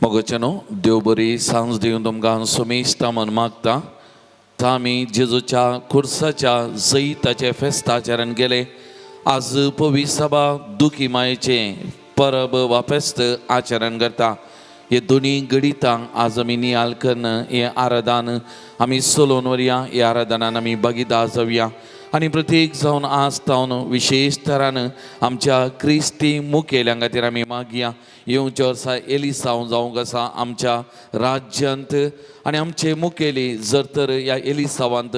मोगचनो देव बरी सांज दिवन तुमकां सुमेस्त मन मागता था आमी जेजूच्या खुर्साच्या जैताचे फेस्ताचरण गेले. आज पवित्र सभा दुखी मायेचे परब वा फेस्त आचरण करता. हे दोन्ही गडितां आज आमी नियाल करन हे आराधन आमी सोलोवन व्हरया. हे आराधनान आमी भागीदार जावया आनी प्रत्येक जावन आज तावन विशेष तरान आमच्या क्रिस्ती मुखेल्या खातीर आमी मागया. येवच्या वर्सा एलिसांव जावंक आसा आमच्या राज्यांत आनी आमचे मुखेली जर तर ह्या एलिसांवांत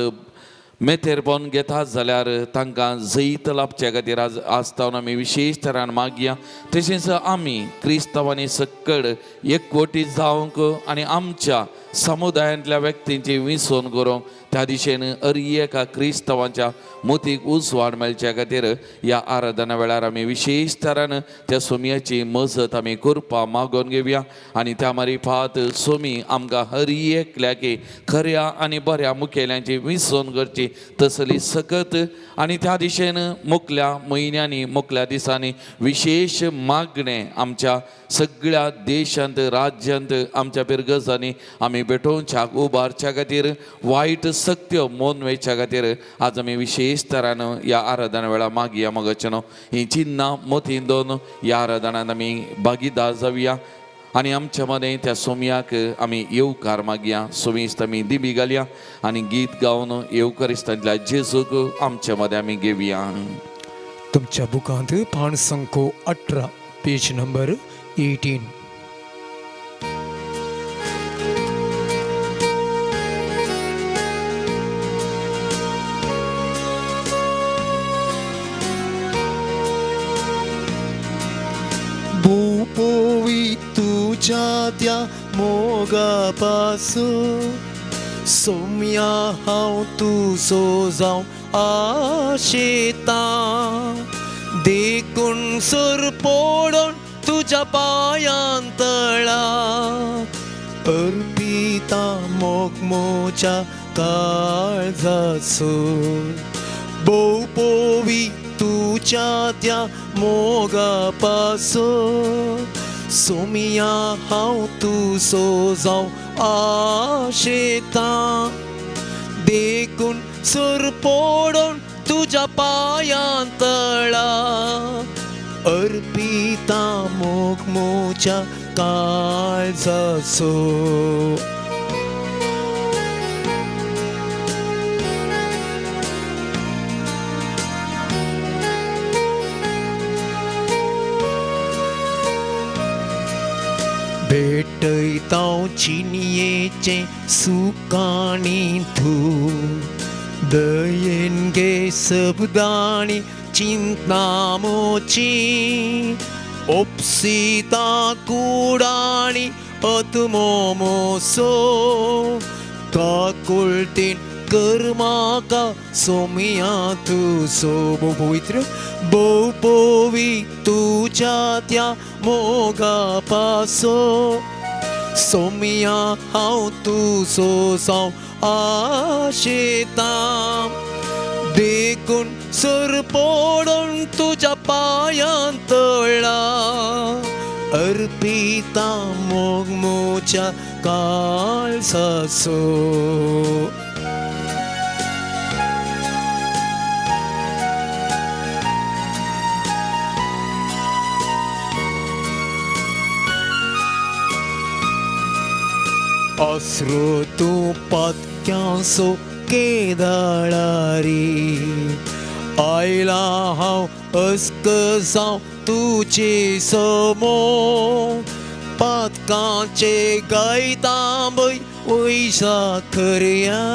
मेथेरपण घेतात जाल्यार तांकां जैत लाभचे खातीर आज तावन आमी विशेष तरान मागया. तशेंच आमी क्रिस्तांवांनी सकड एकवटीत जावंक आनी आमच्या समुदायांतल्या व्यक्तींची विसवण करूंक त्या दिशेन एका क्रिस्तांवांच्या मोतीक उजवाड मेळच्या खातीर ह्या आराधना वेळार आमी विशेष तरान त्या सोमयाची मजत आमी करपा मागोवन घेवया. आनी त्या मारिफात सोमी आमकां हर एकल्याके खऱ्या आनी बऱ्या मुखेल्यांची विसवण करची तसली सकत आनी त्या दिशेन मुखल्या म्हयन्यांनी मुखल्या दिसांनी विशेष मागणें आमच्या सगळ्या देशांत राज्यांत आमच्या पिरगजांनी आमी भेटोवच्या उबारच्या खातीर वायट सत्य मोन वेच्या खातीर आज आमी विशेष तरान ह्या आराधना वेळा मागया. मगचनो ही चिन्नां मोतीन दोन ह्या आराधनान आमी भागीदार जावया आनी आमच्या मदें त्या सोमयाक आमी येवकार मागया. सोमीस्त आमी दिबी घालया आनी गीत गावन येवकारिस्तांतल्या जेजूक आमच्या मदें आमी घेवया. तुमच्या बुकांत पान संख्या 18 पेज नंबर 18. भूपोवी तुझ्या त्या मोगापासून सोम्या हांव तुजो जावं आशेता. देखून सर पडोन तुझ्या पायांतळा अर्पिता मोगमोच्या काळजासून. भोवपोवी तुझ्या त्या मोगापासून सोमिया हांव तुजो जावं आशेता. देखून सर पडोन तुझ्या पायांतळा अर्पिता मोगमोच्या काळजासून. भेटयता चिनयेचे सुकाणी तू दयेन गे शब्दांनी चिंतामोची ओप्सिता कुडाणी अतमोमोसो काकुळटीन कर्माका सोमिया तुजो. पवित्र भोवपोवी तुझ्या त्या मोगापासो सोमिया हांव तुजो जावं आशेता. देखून सर पडोन तुझ्या पायांतळा अर्पिता मोगमोच्या काळजासून. अस्रो तू पातक्यांसो केदाळारी आयला हांव अस्क जावं तुजे समोर. पातकांचे गायता बय वैशा खऱ्या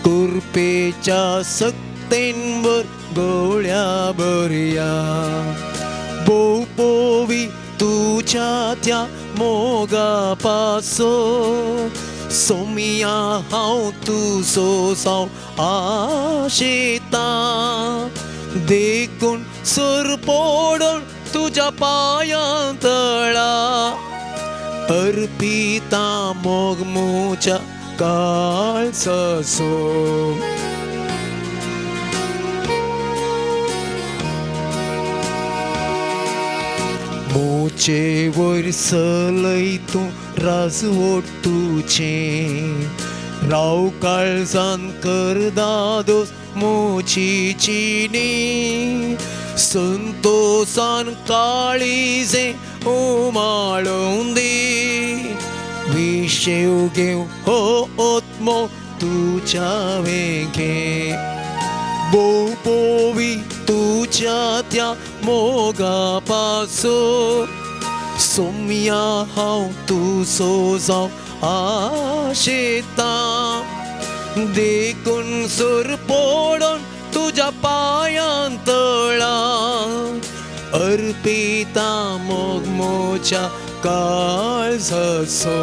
कुरपेच्या सक्तेन बर गवळ्या बऱ्या. भोवपोवी तुझ्या त्या मोगापासून सोमिया हांव तुजो जावं आशेता. देखून सर पडोन तुझ्या पायांतळा अर्पिता मोगमोच्या काळजासून. मोचे वयर सलय तूं रास ओटूचें राव काळजान करदादोस मोची चिनी संतोषान काळीजे उमाळून दी विशेव घेव हो ओत्मो तुझ्या वेगे बोवी तुझ्या त्या मोगा पासो सोम्या हांव तुजो जाव आशेता देखून सूर पडोन तुझ्या पांयां तळा अर्पिता मोग मोच्या काळजाचो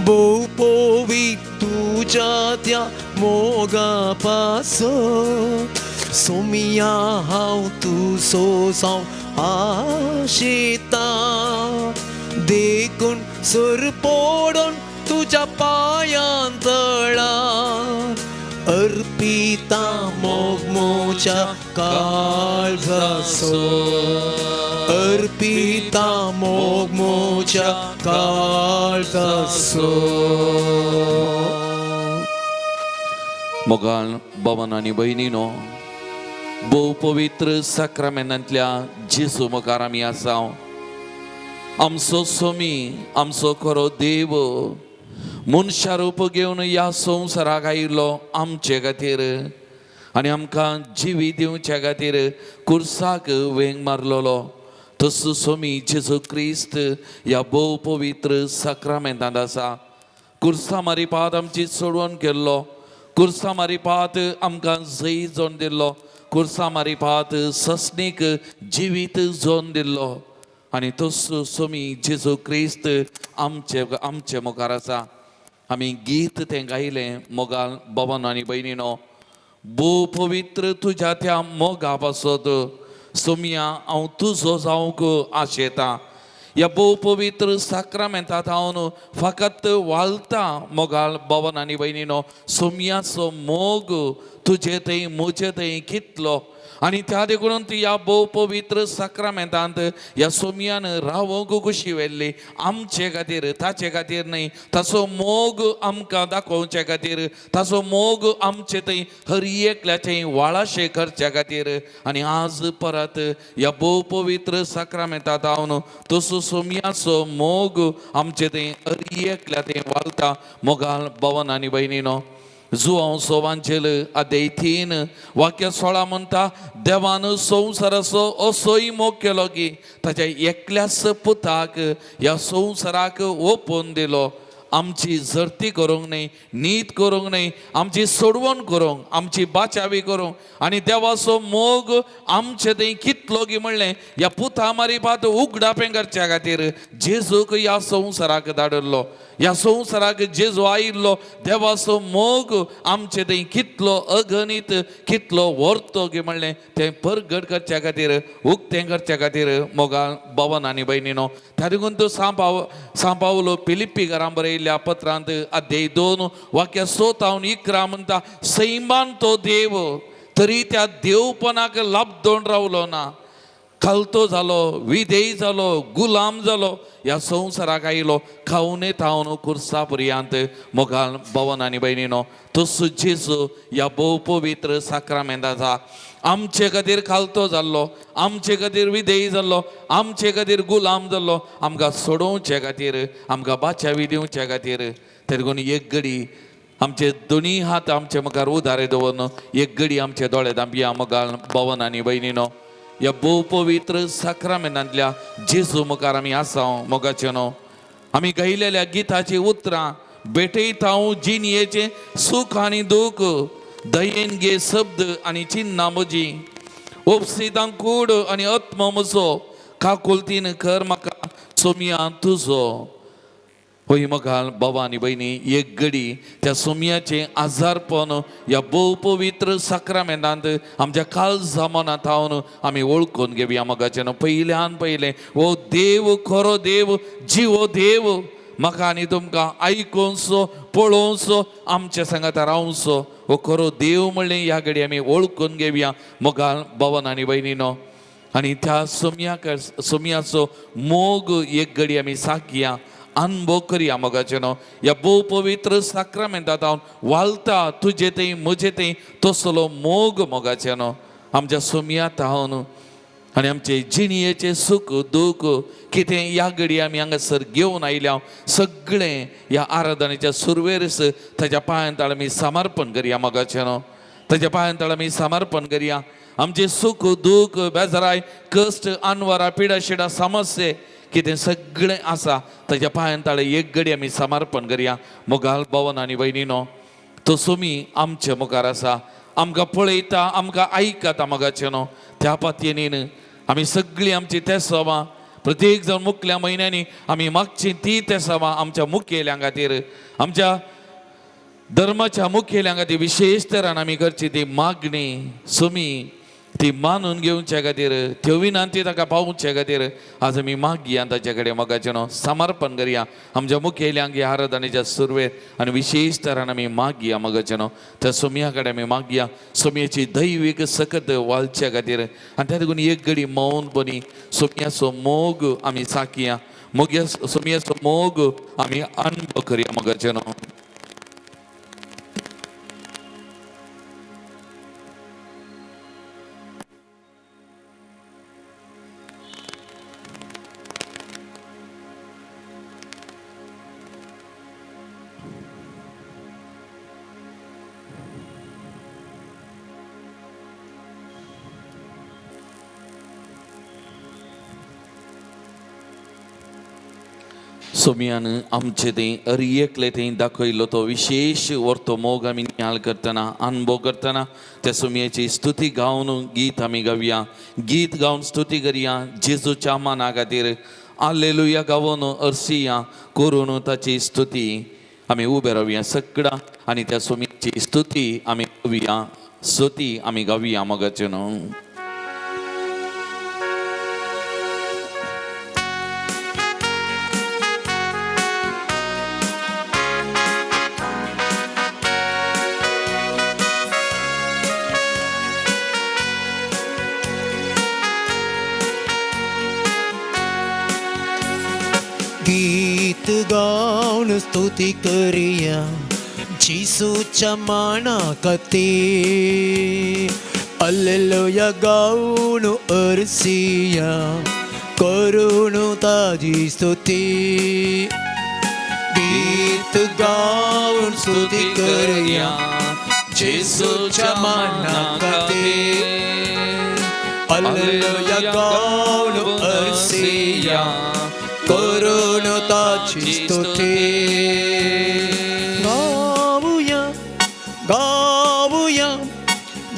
बोवी तुझ्या त्या मोगा पासो सोम्या हांव तुजो जाव आशेता देखून सूर पडोन तुझ्या पांयां तळा अर्पिता मोग मोच्या काळजाचो अर्पिता मोग मोच्या काळजाचो मोगाळ भवन आनी भयणीनो भोव पवित्र साक्रामेंतांतल्या जेजू मुखार आमी आसा आमचो सोमी आमचो खरो देव मनशा रूप घेवन ह्या संवसाराक आयिल्लो आमचे खातीर आनी आमकां जिवी दिवचे खातीर कुर्साक वेंग मारलोलो तसो सोमी जेजू क्रिस्त ह्या भोव पवित्र साक्रामेंतांत आसा कुर्सा मारिपात आमची सोडवण केल्लो कुर्सा मारिपात आमकां जय जोन दिल्लो कुर्सा मारिपात सस्नीक जिवीत जोन दिल्लो आनी तसो सोमी जेजू क्रिस्त आमचे मुखार आसा आमी गीत तें गायलें मोगाल भवन आनी भयणीनो भोव पवित्र तुज्या त्या मोगा पासत सोम्या हांव तुजो जावंक आशेता ह्या भोव पवित्र साक्रामेंतांत हांव फकत वालता मोगाल भवन आनी भयणीनो सोम्याचो मोग तुजे थंय म्हजे थंय कितलो आनी त्या देखून ह्या भोव पवित्र साक्रामेंतांत ह्या सोम्यान रावोंक कशी व्हेल्ली आमचे खातीर ताचे खातीर न्हय ताचो मोग आमकां दाखोवचे खातीर ताचो मोग आमचे थंय हर एकल्याचें वाळाशे करचे खातीर आनी आज परत ह्या भोव पवित्र साक्रामेंतांत हांव तसो सोम्याचो मोग आमचे थंय हर एकल्या थंय वालता मोगाल भवन आनी भयणीनो जुआंव सोवांचेल अध्याय 3 वाक्य 16 म्हणटा देवान संवसाराचो असोय मोग केलो की ताच्या एकल्याच पुताक ह्या संवसाराक ओपोवन दिलो आमची जर्ती करूंक न्हय नीत करूंक न्हय आमची सोडवण करूंक आमची बाचावी करूंक आनी देवाचो मोग आमचे थंय कितलो गी म्हणलें ह्या पुता मारिपात उगडापें करच्या खातीर जेजूक ह्या संवसाराक धाडलो ह्या संवसाराक जेजू आयिल्लो देवाचो मोग आमचे थंय कितलो अगणित कितलो व्हरतो गे म्हणलें तें परगट करच्या खातीर उक्तें करच्या खातीर मोगाल भवन आनी भयणीनो त्या देखून तो सांपावलो फिलिप्पी घरां बरयल्ल्या पत्रांत अध्याय 2 वाक्य 11 म्हणटा सैमान तो देव तरी त्या देवपणाक लाभदोन रावलो ना खालतो जालो विधेय जालो गुलाम जालो ह्या संवसाराक आयलो खावने थावन कुर्सा पर्यंत मोगाल भवन आनी भयणीनो तसो जेजू ह्या भोव पवित्र साक्रामेंतांत आसा आमचे खातीर खालतो जाल्लो आमचे खातीर विधेय जाल्लो आमचे खातीर गुलाम जाल्लो आमकां सोडोवचे खातीर आमकां बाचावी दिवचे खातीर ते देखून एक घडी आमचे दोनी हात आमचे मुखार उदारे दवरून एक घडी आमचे दोळे धांपया मोगाल भवन आनी भयणीनो ह्या भोव पवित्र साक्रामेंतांतल्या जेजू मुखार आमी आसा मोगाचे न्हू आमी गायलेल्या गिताची उतरां भेटयता हांव जिणयेचें सूख आनी दूख दयेन गे शब्द आनी चिन्नां म्हजी ओपसितां कूड आनी आत्म म्हजो काकुलतीन कर म्हाका सोम्या तुजो होय मोगाल भवानी भयणी एक घडी त्या सोम्याचें आजारपण ह्या भोव पवित्र साक्रामेंतांत आमच्या काळजा मनांत हांव आमी वळखून घेवया मोगाचें न्हू पयल्यान पयलें हो देव खरो देव जिवो देव म्हाका आनी तुमकां आयकुंचो पळोवचो आमच्या सांगात रावचो हो खरो देव म्हणलें ह्या घडी आमी वळखून घेवया मोगाल भवन आनी भयणीनो आणि त्या सोमयाचो मोग एक घडी आमी साकिया अनुभव करया मोगाचे न्हू. ह्या भोव पवित्र साक्रामेंटांत हांव वालता तुजे थंय म्हजे थंय तसलो मोग मोगाचे न्हू आमच्या सोमयात हांव आनी आमचे जिणयेचे सुख दूख कितें ह्या घडी आमी हांगासर घेवन आयल्या सगळें ह्या आराधनेच्या सुरवेरस ताच्या पांयांत आमी समर्पण करया मोगाचे न्हू. ताच्या पांयांत आमी समर्पण करया. आमचे सुख दूख बेजाराय कश्ट अनवरां पिडा शिडा समस्ये कितें सगळें आसा ताच्या पांयांत एक घडी आमी समर्पण करया. मोगाल भवन आनी भयणीनो तो सोमी आमच्या मुखार आसा. आमकां पळयता आमकां आयकता मोगाचें न्हू. त्या पातयेनीन आमी सगळीं आमची तेसावां प्रत्येक जावन मुखल्या म्हयन्यांनी आमी मागची ती तेसावां आमच्या मुखेल्यां खातीर आमच्या धर्माच्या मुखेल्यां खातीर विशेश तरान आमी करची ती मागणी सोमी ती मानून घेवच्या खातीर त्यो विनंती ताका पावोवच्या खातीर आज आमी मागया ताचे कडेन मोगाचें न्हू समर्पण करया. आमच्या मुखेल्यांक ह्या आराधनेच्या सुरवेर आनी विशेश तरान आमी मागया मोगाचें न्हू. त्या सोमया कडेन आमी मागया सोमयेची दैवीक सकत वालच्या खातीर आनी त्या देखून एक घडी मौनपणी सोमयाचो मोग आमी साकिया. सोमयाचो मोग आमी अनुभव करया मोगाचें न्हू. सोमयान आमचे ते एकले थंय दाखयलो तो विशेष वर्तो मोग आमी नियाळ करतना अनुभव करतना त्या सोमयाची स्तुती गावन गीत आमी गावया. गीत गावन स्तुती करया जेजूच्या माना खातीर. हालेलुया गावून अर्सिया करून ताची स्तुती आमी उबे रावया सगळा आनी त्या सोमयाची स्तुती आमी गावया. स्तुती आमी गावया मोगाचें न्हू. गीत गाऊन स्तुती करूया जिसूच्या माना खातीर. हालेलुया गाऊन अर्सिया करून ताजी स्तुती. गीत गाऊन स्तुती करूया जिसूच्या माना खातीर. हालेलुया गाऊन अर्सिया करून ताची स्तुती. गाऊया गाऊया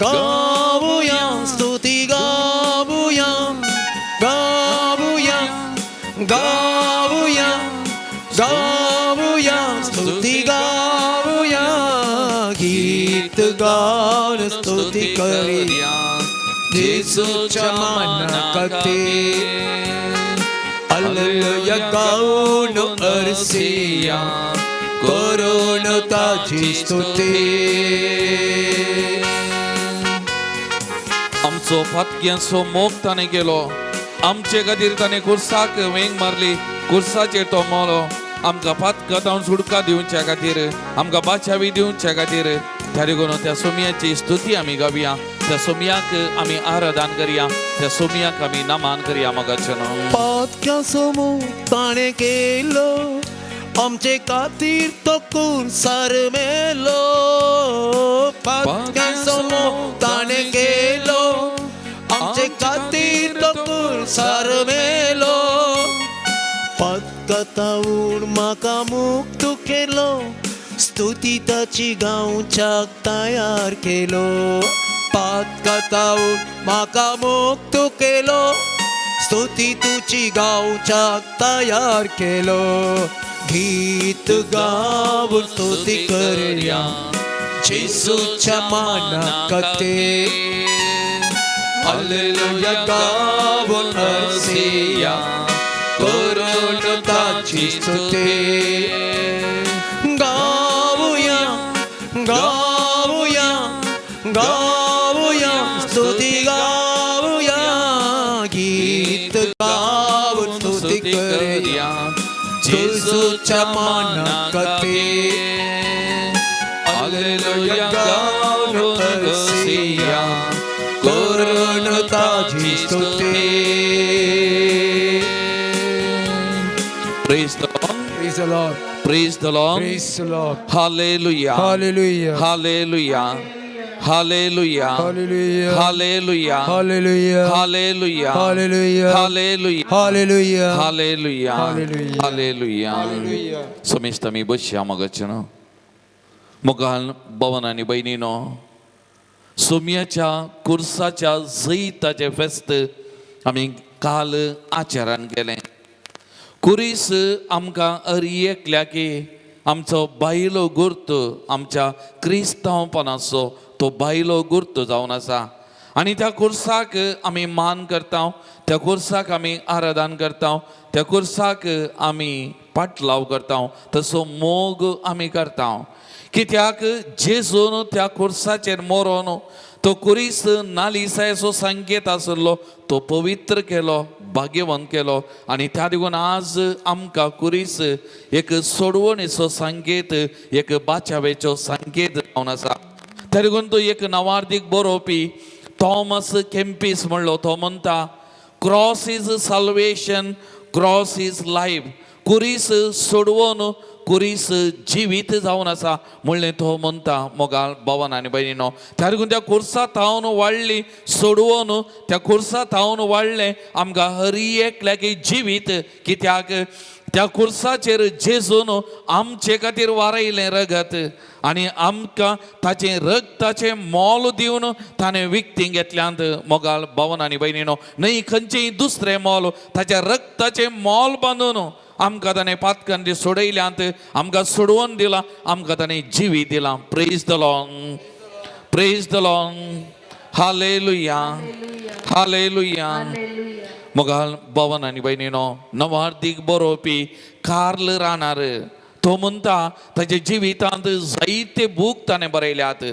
गाऊया स्तुती गाऊया गाऊया गाऊया गाऊया स्तुती गाऊया. गीत गाऊन स्तुती करूया येसूच्या माना खातीर. हालेलुया गाऊन अर्सिया करून ताची स्तुती. आमचो फातक्यांचो मोग ताणें केलो. आमचे खातीर ताणें खुर्साक वेंग मारली. खुर्साचेर तो मोलो आमकां फातकां तावन सुडका दिवच्या खातीर आमकां बाचावी दिवच्या खातीर. त्या देखून त्या सोमयाची स्तुती आमी गावया. त्या सोमयाक आमी आराधन करया. त्या सोमयाक आमी नमान करया मोगाचें न्हू. फातक्यांचो मोग ताणें केलो आमचे खातीर तो खुर्सार मेलो. फातक्यांचो मोग ताणें केलो आमचे खातीर तो खुर्सार मेलो. फातकां तावून म्हाका मुक्त केलो स्तुती ताची गावच्याक तयार केलो. फातकां तावून म्हाका मुक्त केलो स्तुती तुची गावच्याक तयार केलो. गीत गावून स्तुती करूया येसूच्या माना खातीर. हालेलुया गावून अर्सिया करून ताची स्तुती. गाऊया गाऊया गाऊया स्तुती गाऊया. स्तुती करया जेजूच्या माना खातीर हालेलुया गाऊन गसिया करून ताची स्तुती. Praise the Lord. Praise the Lord. Praise the Lord. Praise the Lord. Hallelujah. Hallelujah. Hallelujah. Hallelujah. Hallelujah. Hallelujah. Hallelujah. Hallelujah. Hallelujah. Hallelujah. Hallelujah. Hallelujah. Hallelujah. Hallelujah. Hallelujah. समिष्ट मी बसया मगचनो मुगाल भवन आणि बहिणीनो सोम्याच्या कुर्साच्या जैताचे फेस्त आम्ही काल आचरण केले. कुरीस आमकां अरियेकल्या की आमचो बायलो गुर्त आमच्या क्रिस्तांवपणाचो तो बायलो गुर्त जावन आसा आनी त्या कुर्साक आमी मान करता, त्या कुर्साक आमी आराधन करता, त्या कुर्साक आमी पाटलाव करता, तसो मोग आमी करता. कित्याक जेजून त्या कुर्साचेर मरोन तो कुरीस नालिसायचो संकेत आसलो तो पवित्र केलो, भाग्यवान केलो आनी त्या देखून आज आमकां कुरीस एक सोडवणेचो संकेत, एक बाचावेचो संकेत जावन आसा. त्या देखून तो एक नवार्दीक बरोवपी थॉमस केम्पीस म्हणलो, तो म्हणटा cross is salvation, cross is life. कुरीस सोडवून कुरीस जिवीत जावन आसा म्हणलें तो म्हणटा मोगाल भवन आनी भयणीनो. त्या देखून त्या कुर्सा थावन वाडली सोडवून त्या कुर्सा थावन वाडलें आमकां हर एकल्याक जिवीत. कित्याक त्या कुर्साचेर जेजून आमचे खातीर वारयलें रगत आनी आमकां ताचें रगताचें मोल दिवन ताणें विकतीं घेतल्यांत मोगाल भवन आनी भयणीनो. न्हय खंयचेंय दुसरें मोल, ताच्या रगताचें मोल बांदून आमकां ताणें पातकांनी सोडयल्यांत, आमकां सोडवून दिलां, आमकां ताणें जिवी दिलां. Praise the Lord. Praise the Lord. Hallelujah. Hallelujah. मोगाल भवन आनी भयणीनो नवार्दीक बरोवपी कार्ल रानार तो म्हणटा ताचे जिवितांत जायते बूक ताणें बरयल्यात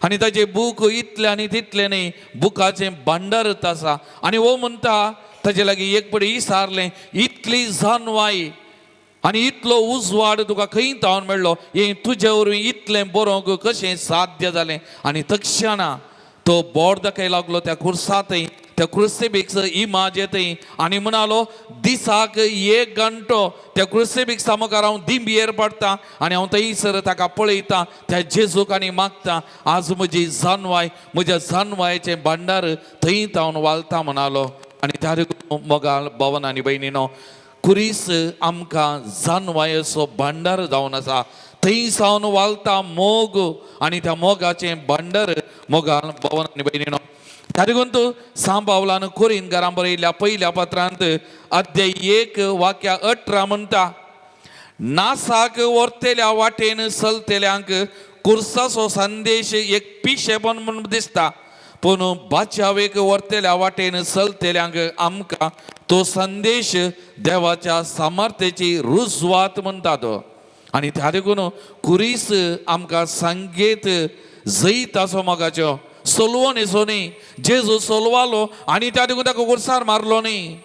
आनी ताचे बूक इतले आनी तितले न्ही, बुकाचें भांडारत आसा. आनी वो म्हणटा ताचे लागीं एक पडी विचारलें इतली जानवाई आनी इतलो उजवाड तुका खंय थावन मेळ्ळो, हें तुजे वरवीं इतलें बरोवंक कशें साध्य जालें. आनी तक्षणा तो बोर्ड दाखय लागलो त्या कुर्सांतय, त्या क्रुसिफिक्स इमाज येतय आनी म्हणालो दिसाक 1 घंटो त्या क्रुसिफिक्सा मुखार हांव दिंबयेर पडटा आनी हांव थंयसर ताका पळयता, त्या जेजूक आनी मागता आज म्हजी जानवाय, म्हज्या जानवायेचें भांडार थंय थावन वालता म्हणालो. आनी त्या मोगाल भवन आनी भयणीनो कुरीस आमकां जानवायेचो भांडार जावन आसा. थंय सावन वालता मोग आनी त्या मोगाचें भांडार मोगाल भवन आनी भयणीनो. त्या देखून तूं सा पावलान कोरिंथकारांक बरयल्ल्या पयल्या पत्रांत अध्याय 1 वाक्य 18 म्हणटा नासाक व्हरतेल्या वाटेन चलतेल्यांक कुर्साचो संदेश एक पिशेपण म्हूण दिसता, पूण बाचावेक व्हरतेल्या वाटेन चलतेल्यांक आमकां तो संदेश देवाच्या सामर्थ्याची रुजवात म्हणटात. आनी त्या देखून कुरीस आमकां संकेत जैत आसो मोगाच्यो सोलवो न्ही न्ही. जेजू सोलवालो आनी त्या देखून ताका कुर्सार मारलो न्ही.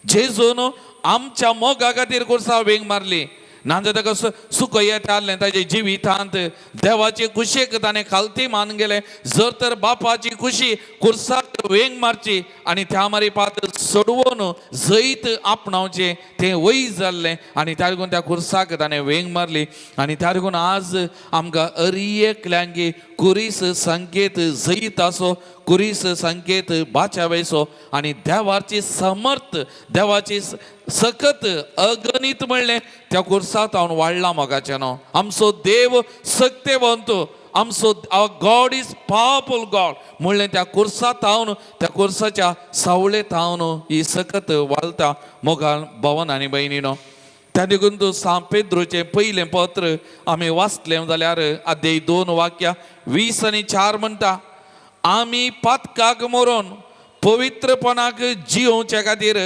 जेजून आमच्या मोगा खातीर कुर्सार वेंग मारली. नाजाल्यार ताका सुखयत आहलें ताचे जिवितांत देवाचे कुशेक ताणें खालती मान गेलें. जर तर बापाची खुशी कुर्साक वेंग मारची आनी त्या मारी पात सोडवून जैत आपणावचें तें वय जाल्लें आनी त्या देखून त्या कुर्साक ताणें वेंग मारली. आनी त्या देखून आज आमकां अरियेकल्यांकी कुरीस संकेत जैत आसो, कुरीस संकेत बाचावेचो आनी देवाची समर्थ, देवाची सकत अगणित म्हणलें त्या कुर्सांत हांव वाडला मोगाचें न्हू. आमचो देव सक्तेवंत, आमचो गॉड इज पावरफुल गॉड म्हणलें त्या कुर्सांत हांव, त्या कुर्साच्या सावळेंत हांव ही सकत वालता मोगाल भवन आनी भयणीनो. त्या देखून तूं सा पेद्रूचें पयलें पत्र आमी वाचलें जाल्यार अध्याय 2 वाक्य 20 आनी 4 म्हणटा आमी पातकाक मरोन पवित्रपणाक जिवोवचे खातीर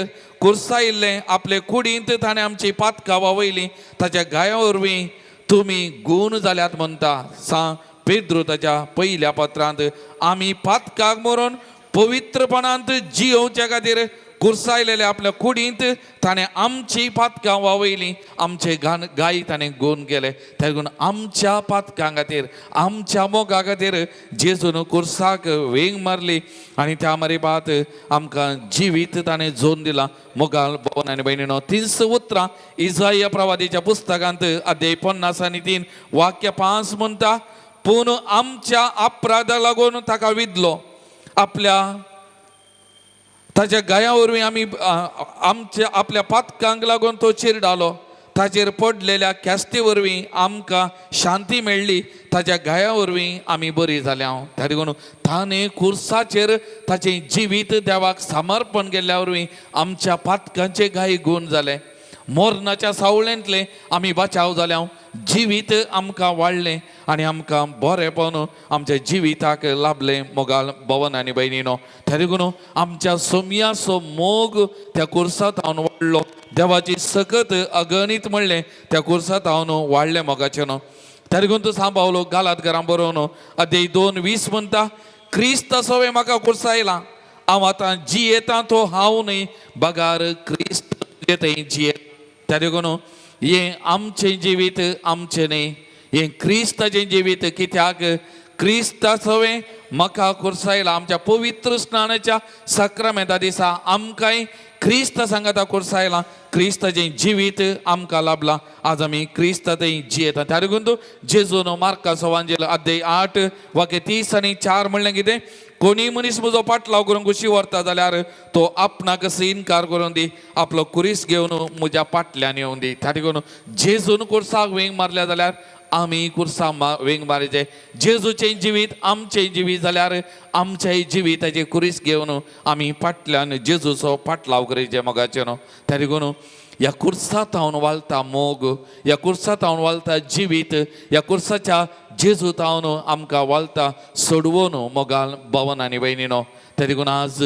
कुर्सायिल्लें आपले कुडींत ताणें आमची पातकां वावयलीं, ताच्या गाया वरवीं तुमी गूण जाल्यात म्हणटा सा पेद्रू ताच्या पयल्या पत्रांत. आमी पातकाक मरोन पवित्रपणांत जिवोवचे खातीर कुरसायलेल्या आपल्या कुडींत ताणें आमची पातकां वावयलीं, आमचे गायी ताणें घेवन गेले. देखून आमच्या पातकां खातीर, आमच्या मोगा खातीर जेजून कुर्साक वेंग मारली आनी त्या मारिपात आमकां जिवीत ताणें जोन दिला. मोगाल भवन आनी भयणीनो, 3 उतरां इसाया प्रवादीच्या पुस्तकांत अध्याय 53 वाक्य 5 म्हणटा, पूण आमच्या अपराधा लागून ताका विधलो, आपल्या ताच्या गाया वरवीं आमी आमच्या आपल्या पातकांक लागून तो चिरडालो. ताचेर पडलेल्या ख्यास्ती वरवीं आमकां शांती मेळ्ळी, ताच्या गाया वरवीं आमी बरी जाल्या. त्या देखून ताणें कुर्साचेर ताचें जिवीत देवाक समर्पण केल्ल्या वरवीं आमच्या पातकांचे गायी गुण जाले. मोरनाच्या सावळेंतले आमी बचाव जाल्या, जिवीत आमकां वाडलें आनी आमकां बरेंपण आमच्या जिविताक लाभलें. मोगाल भवन आनी भयणीनो, त्या देखून आमच्या सोमयाचो मोग त्या कुर्सांत हांव वाडलो. देवाची सकत अगणित म्हणलें त्या कुर्सांत हांव वाडलें मोगाचें न्हू. त्या देखून तूं सांबावलो गालातकारां बरोवन अध्याय 2:20 म्हणटा, क्रिस्त सवे म्हाका कुर्सायला, हांव आतां जियेता तो हांव न्ही, बगार क्रिस्त थंय जिये. त्या देखून हें आमचें जिवीत आमचें न्ही, हें क्रिस्ताचें जिवीत. कित्याक क्रिस्ता सवें म्हाका कुर्सायला. आमच्या पवित्र स्नानाच्या सक्रामेंता दिसा आमकांय क्रिस्त सांगाता कुर्सायला, क्रिस्ताचें जिवीत आमकां लाभलां. आज आमी क्रिस्त थंय जियेता. त्या देखून तूं जेजून मार्काचो वांजेल अध्याय 8 वाक्य 30 आनी 4 म्हणलें कितें, कोणी मनीस म्हजो पाटलाव करून कुशी व्हरता जाल्यार तो आपणाक इन्कार करून दी, आपलो कुरीस घेवन म्हज्या पाटल्यान येवन दी. त्या देखून जेजून कुर्साक वेंग मारल्या जाल्यार आमी कुर्सा वेंग मारचें. जेजूचें जिवीत आमचें जिवीत जाल्यार आमच्याय जिविताचें कुरीस घेवन आमी फाटल्यान जेजूचो पाटलाव करचें मोगाचें न्हू. त्या देखून ह्या कुर्सांत हांव वालता मोग, ह्या कुर्सांत हांव वालता जिवीत, ह्या कुर्साच्या जेजूत हांव आमकां वालता सोडवून मोगाल भवन आनी भयणीनो. त्या देखून आज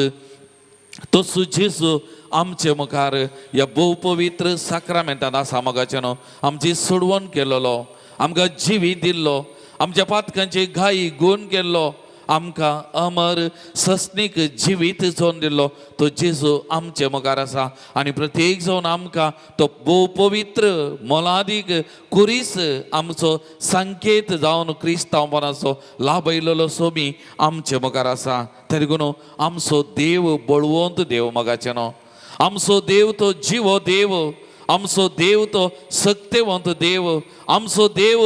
तसो जेजू आमचे मुखार ह्या भोव पवित्र साक्रामेंतान आसा मोगाचें न्हू. आमची सोडवण केलेलो, आमकां जिवीत दिल्लो, आमच्या पातकांची गायी गुण केल्लो, आमकां अमर सस्नीक जिवीत जोन दिल्लो तो जेजू आमचे मुखार आसा. आनी प्रत्येक जावन आमकां तो भोव पवित्र मोलादीक कुरीस आमचो संकेत जावन क्रिस्तांवपणाचो लाभयलेलो सोबी आमचे मुखार आसा. त्या देखून आमचो देव बळवंत देव मोगाचें न्हू. आमचो देव तो जिवो देव, आमचो देव तो सत्यवंत देव, आमचो देव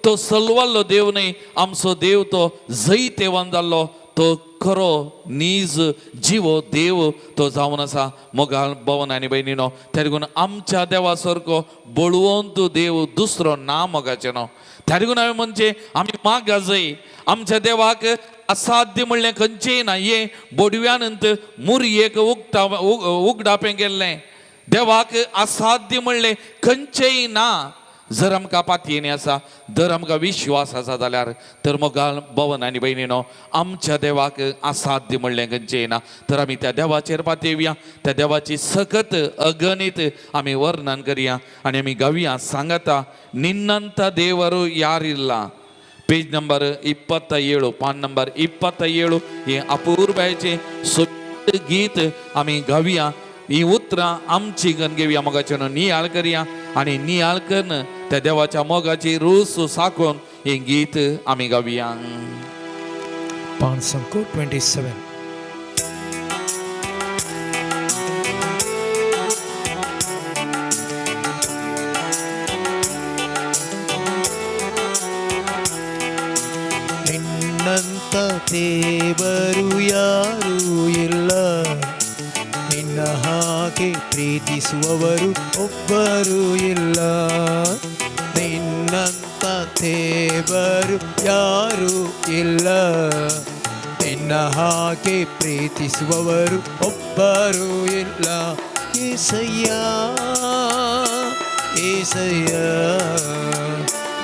तो सलवाल्लो देव न्ही, आमचो देव तो जैतेवन जाल्लो तो खरो नीज जिवो देव तो जावन आसा. मोगाल भवन आनी भयणीनो, त्या देखून आमच्या देवा सारको बळवंत देव दुसरो ना मोगाचें न्हू. त्या देखून हांवें म्हणजे आमी मागा जाय, आमच्या देवाक असाध्य म्हणलें खंयचेंय ना. हे बोडव्यानंत मुरयेक उगडापें केल्लें, देवाक असाध्य म्हणलें खंयचेंय ना. जर आमकां पातयेनी आसा, जर आमकां विश्वास आसा जाल्यार तर मोगाल भवन आनी भयणीनो, आमच्या देवाक असाध्य म्हणलें खंयचेंय ना. तर आमी त्या देवाचेर पातयेवया, त्या देवाची सकत अगणित आमी वर्णन करया आनी आमी गावया. सांगता निन्नंत देವರು ಯಾರಿಲ್ಲ. पेज नंबर 27, पान नंबर 27. हे अपूर्वाचें गीत आमी गावया. ही उतरां आमची गण घेवया मोगाचें नियाळ करया आनी नियाळ करून त्या देवाच्या मोगाची रूस साकोन हें गीत आमी गावया. पान संको 27. ನಿನ್ನಂತ ದೇವರು ಯಾರೂ ಇಲ್ಲ, ನಿನ್ನ ಹಾಗೆ ಪ್ರೀತಿಸುವವರು ಒಬ್ಬರೂ ಇಲ್ಲ. ನಿನ್ನಂತ ದೇವರು ಯಾರೂ ಇಲ್ಲ, ನಿನ್ನ ಹಾಗೆ ಪ್ರೀತಿಸುವವರು ಒಬ್ಬರೂ ಇಲ್ಲ. ಏಸಯ್ಯ ಏಸಯ್ಯ,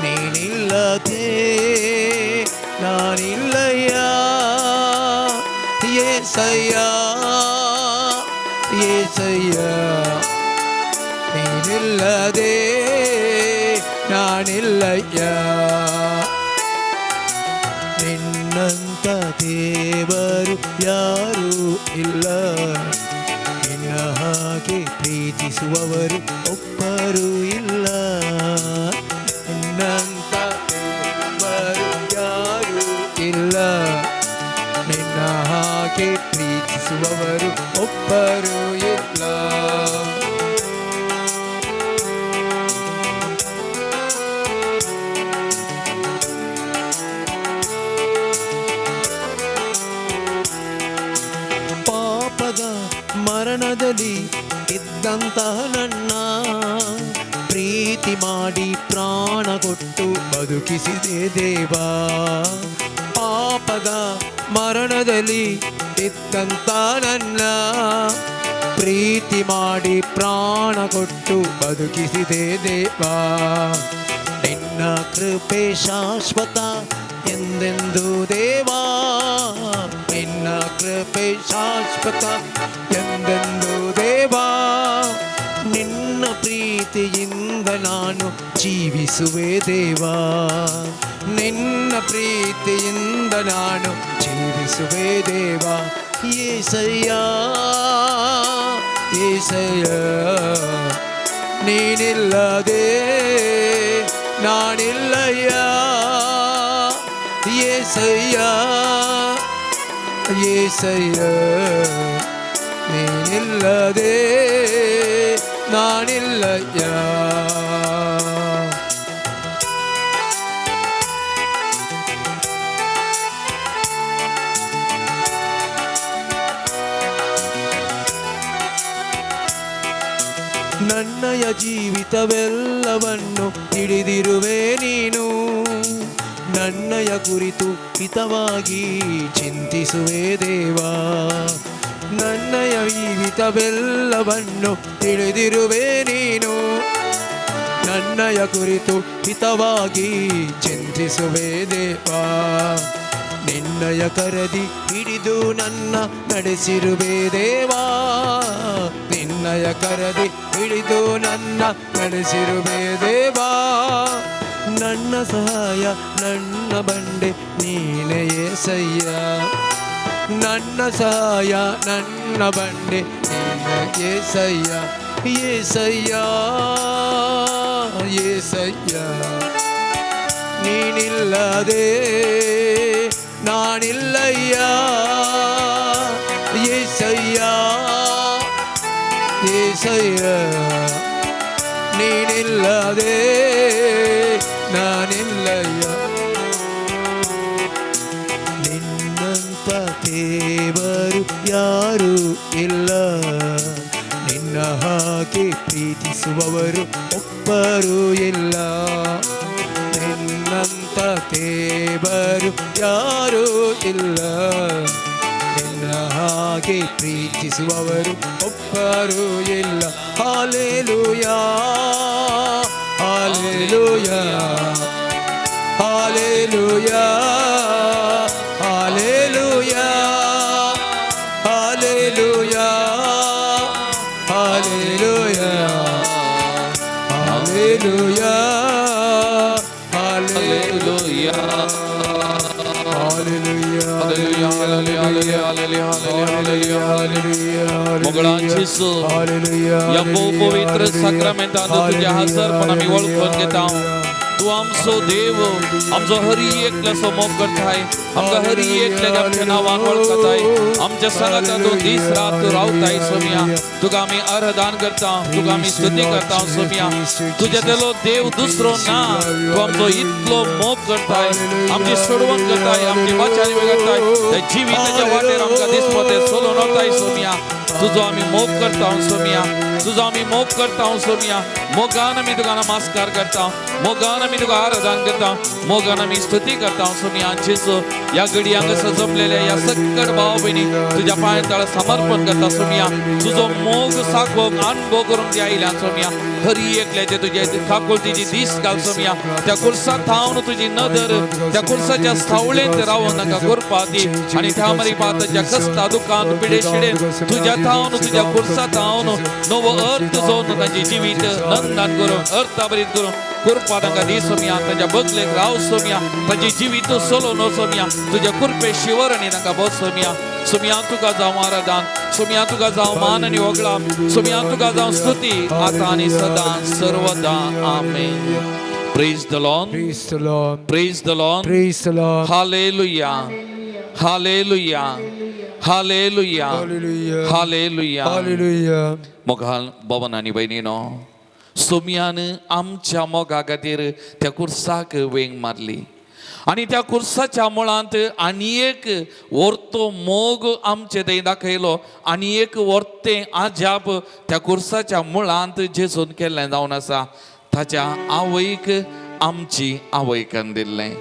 ನೀನಿಲ್ಲದೆ ನಾನಿಲ್ಲಯ್ಯ. ಏಸಯ್ಯ ಏಸಯ್ಯ, ನೀನಿಲ್ಲದೆ ನಾನಿಲ್ಲಯ್ಯ. ನಿನ್ನಂತ ದೇವರು ಯಾರೂ ಇಲ್ಲ, ನಿನ್ನ ಪ್ರೀತಿಸುವವರು ಒಬ್ಬರು ಇಲ್ಲ, ನಿನ್ನಂತ ದೇವರು ಯಾರು ಇಲ್ಲ, ನಿನ್ನ ಹಾಗೆ ಪ್ರೀತಿಸುವವರು ಒಬ್ಬರು ಇಲ್ಲ. ಪಾಪದ ಮರಣದಲ್ಲಿ ಇದ್ದಂತಹ ನನ್ನ ಪ್ರೀತಿ ಮಾಡಿ ಪ್ರಾಣ ಕೊಟ್ಟು ಬದುಕಿಸಿದೆ ದೇವಾ. ಪಾಪದ ಮರಣದಲ್ಲಿ ಇದ್ದಂತ ನನ್ನ ಪ್ರೀತಿ ಮಾಡಿ ಪ್ರಾಣ ಕೊಟ್ಟು ಬದುಕಿಸಿದೆ ದೇವಾ. ನಿನ್ನ ಕೃಪೆ ಶಾಶ್ವತ ಎಂದೆಂದು ದೇವಾ, ನಿನ್ನ ಕೃಪೆ ಶಾಶ್ವತ ಎಂದೆಂದು ದೇವಾ. ನಿನ್ನ ಪ್ರೀತಿಯಿಂದ ನಾನು ಜೀವಿಸುವೆ ದೇವಾ, ನಿನ್ನ ಪ್ರೀತಿಯಿಂದ ನಾನು ಜೀವಿಸುವೆ ದೇವಾ. ಏಸಯ್ಯ ಏಸಯ್ಯ, ನೀನಿಲ್ಲದೆ ನಾನಿಲ್ಲಯ್ಯ. ಏಸಯ್ಯ ಏಸಯ್ಯ, ನೀನಿಲ್ಲದೆ ನಾನಿಲ್ಲಯ್ಯ. ನನ್ನಯ ಜೀವಿತವೆಲ್ಲವನ್ನು ಹಿಡಿದಿರುವೆ ನೀನು, ನನ್ನಯ ಕುರಿತು ಹಿತವಾಗಿ ಚಿಂತಿಸುವೆ ದೇವಾ. ನನ್ನಯ ಜೀವಿತವೆಲ್ಲವನ್ನು ತಿಳಿದಿರುವೆ ನೀನು, ನನ್ನಯ ಕುರಿತು ಹಿತವಾಗಿ ಚಿಂತಿಸುವೆ ದೇವಾ. ನಿನ್ನಯ ಕರದಿ ಹಿಡಿದು ನನ್ನ ನಡೆಸಿರುವೆ ದೇವಾ, ನಿನ್ನಯ ಕರದಿ ಹಿಡಿದು ನನ್ನ ನಡೆಸಿರುವೆ ದೇವಾ. ನನ್ನ ಸಹಾಯ ನನ್ನ ಬಂಡೆ ನೀನೇ ಏಸಯ್ಯ, ನನ್ನ ಸಹಾಯ ನನ್ನ ಬಂಡೆ ನೀನೇ ಏಸಯ್ಯ. ಏಸಯ್ಯ ಏಸಯ್ಯ, ನೀನಿಲ್ಲದೆ ನಾನಿಲ್ಲಯ್ಯ. ಏಸಯ್ಯ ಏಸಯ್ಯ, ನೀನಿಲ್ಲದೆ ನಾನಿಲ್ಲಯ್ಯ. ನಿನ್ನಂತ ದೇವರು ಯಾರು ಇಲ್ಲ, ನಿನ್ನ ಹಾಗೆ ಪ್ರೀತಿಸುವವರು ಒಬ್ಬರು ಇಲ್ಲ. ನಿನ್ನಂತ ದೇವರು ಯಾರು ಇಲ್ಲ, ನಿನ್ನ ಹಾಗೆ ಪ್ರೀತಿಸುವವರು ಒಬ್ಬರು ಇಲ್ಲ. Hallelujah hallelujah hallelujah hallelujah hallelujah hallelujah hallelujah hallelujah मुगळांचीसो या पवित्र साक्रामेंटान तुझ्या हजरपण आम्ही ओळखून घेता. तू आमचो देव, आमचो हरी एकल्याचो मोग करताय, आमकां हरी एकल्याक आमच्या नांवान वळखताय. आमच्या संगता तू दीस रात तू रावताय सोमिया. तुका आमी आराधन करता, तुका आमी स्तुती करता सोमिया. तुझ्या तेलो देव दुसरो ना. तू आमचो इतलो मोग करताय, आमची सोडवण करताय, आमची वाचारी करताय. त्या जिविताच्या वाटेर आमकां दिसपते चलोवन वताय सोमिया. तुजो आमी मोग करता सोमिया, तुजो आमी मोग करता सोमिया. मोगान आमी तुका नमस्कार करता, मोगान आमी तुका आराधन करता, मोगान आमी स्तुती करता सोमिया. जेजू या घडयांक सजमलेल्या या सकट भाव भयणी तुझ्या पांयां समर्पण करता सोमिया. तुजो मोग साकोक अनुभव करून दे आयल्या सोमिया. हरी एकल्याचे तुझे काकुळतीची दीस घाल सोमिया. त्या कुर्सात थांवन तुझी नदर त्या कुर्साच्या सावळेंत रावून तांकां करपा दी. आनी त्या मरी पाताच्या कस्ता दुखान पिडे शिडेन तुझ्या थांवन तुझ्या कुर्सात थांवन नवो अर्थ जावन तांची जिवीत नंदान करून अर्थाभरीत करून कुरपा तांकां दी सोमिया. तांच्या बदलेक राव सोमिया. तांची जिवीत सोलो नो सोमिया. तुझ्या कुरपे शिवर आनी तांकां बस सोमिया. सुमया तुका जावं आराधन, सुमया तुका जावं मान आनी वगळाप, सुमया तुका जावं स्तुती आता आनी सदां सर्वदा आमेन. Praise the Lord. Praise the Lord. Praise the Lord. Praise the Lord. Hallelujah. Hallelujah. Hallelujah. Hallelujah. Hallelujah. Hallelujah. मोगाल भवन आनी बहिणीनो, सोमयान आमच्या मोगा खातीर त्या कुर्साक वेंग मारली आणि त्या कुर्साच्या मुळांत आनी एक वर्तो मोग आमचे थंय दाखयलो. आनी एक वर्तें आजाप त्या कुर्साच्या मुळांत जेजून केल्लें जावन आसा. ताच्या आवयक आमची आवयकन दिल्लें.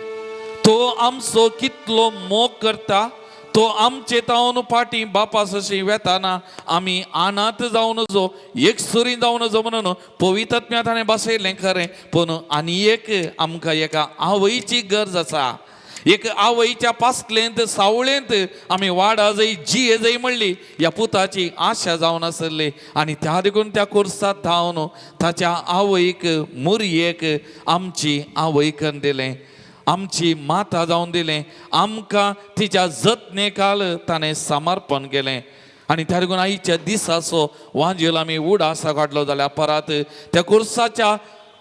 तो आमचो कितलो मोग करता, तो आमचे तावन फाटी बापासशी वेताना आमी अनाथ जावन जो एकसुरी जावन जो म्हणून पवित्रत्म्यांत ताणें बसयलें खरें, पूण आनी एक आमकां एका आवयची गरज आसा. एक आवयच्या पासलेंत सावळेंत आमी वाडा जंय जिये जंय म्हणली ह्या पुताची आशा जावन आसली. आनी त्या देखून त्या कुर्सात धांवन ताच्या आवयक मुरयेक आमची आवयकन दिलें, आमची माता जावन दिलें. आमकां तिच्या जतनेकाल ताणें समर्पण केलें. आनी त्या देखून आयच्या दिसाचो वांजेल आमी उडासा काडलो जाल्यार परत त्या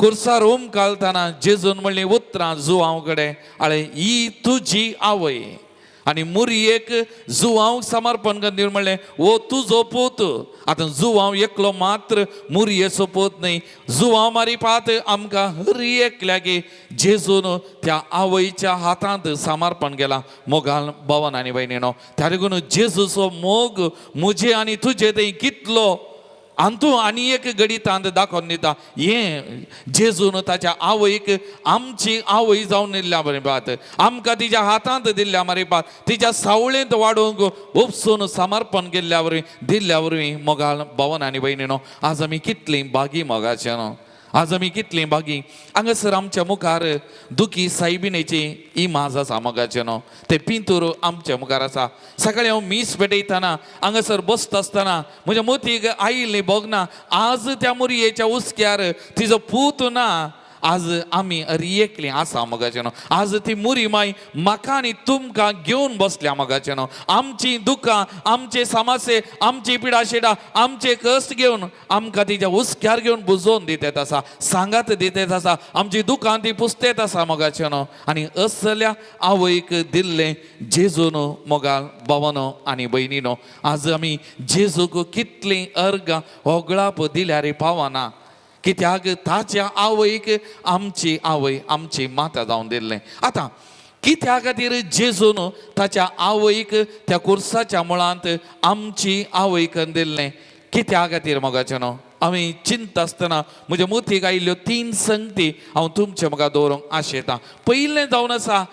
कुर्सार घालतना जेजून म्हणली उतरां जुवांव कडेन, आळे ही तुजी आवय. आनी मुरयेक जुवांव समर्पण करता म्हणलें वो तुजो पूत. आतां जुवांव एकलो मात्र मुरयेचो पूत न्ही, जुवांव मारी पात आमकां हर एकल्या की जेजून त्या आवयच्या हातांत समर्पण केलां. मोगाल भवन आनी भयणीनो, त्या देखून जेजूचो मोग म्हजे आनी तुजे थंय कितलो तूं आनी एक गणितांत दाखोवन दिता. हें जेजून ताच्या आवयक आमची आवय जावन दिल्ल्या बरें बात, आमकां तिच्या हातांत दिल्ल्या बरें बात, तिच्या सावळेंत वाडोवंक उपसून समर्पण केल्ल्या वरवीं दिल्ल्या वरवीं मोगाल भवन आनी भयणीनो, आज आमी कितलीं बागी मोगाचें न्हू. आज आमी कितलीं बागी. हांगासर आमच्या मुखार दुखी सायबिणेची इमाज आसा मोगाचें न्हू. ते पिंतूर आमच्या मुखार आसा. सकाळीं हांव मीस पेटयतना हांगासर बसता आसतना म्हज्या मतीक आयिल्ली भोगना, आज त्या मुरयेच्या उस्क्यार तिजो पूत ना, आज आमी एकलीं आसा मोगाचें न्हू. आज ती मुरी माय म्हाका आनी तुमकां घेवन बसल्या मोगाचें न्हू. आमची दुखां, आमचे समासे, आमची पिडा शिडा, आमचे कश्ट घेवन आमकां तिच्या उस्क्यार घेवन बुजोवन दितेत आसा, सांगात दितेत आसा, आमची दुखां ती पुसतेत आसा मोगाचें न्हू. आनी असल्या आवयक दिल्लें जेजून मोगाल भवनो आनी भयणीनो, आज आमी जेजूक कितलीं अर्ग होगळाप दिल्यार पावना. कित्याक ताच्या आवयक आमची आवय, आमची माता जावन दिल्लें. आतां कित्या खातीर जेजून ताच्या आवयक त्या कुर्साच्या मुळांत आमची आवयकन दिल्लें, कित्या खातीर मोगाचें न्हू. आमी चिंत आसतना म्हज्या मतीक आयिल्ल्यो 3 संगती हांव तुमच्या मुखार दवरूंक आशेतां. पयलें जावन आसा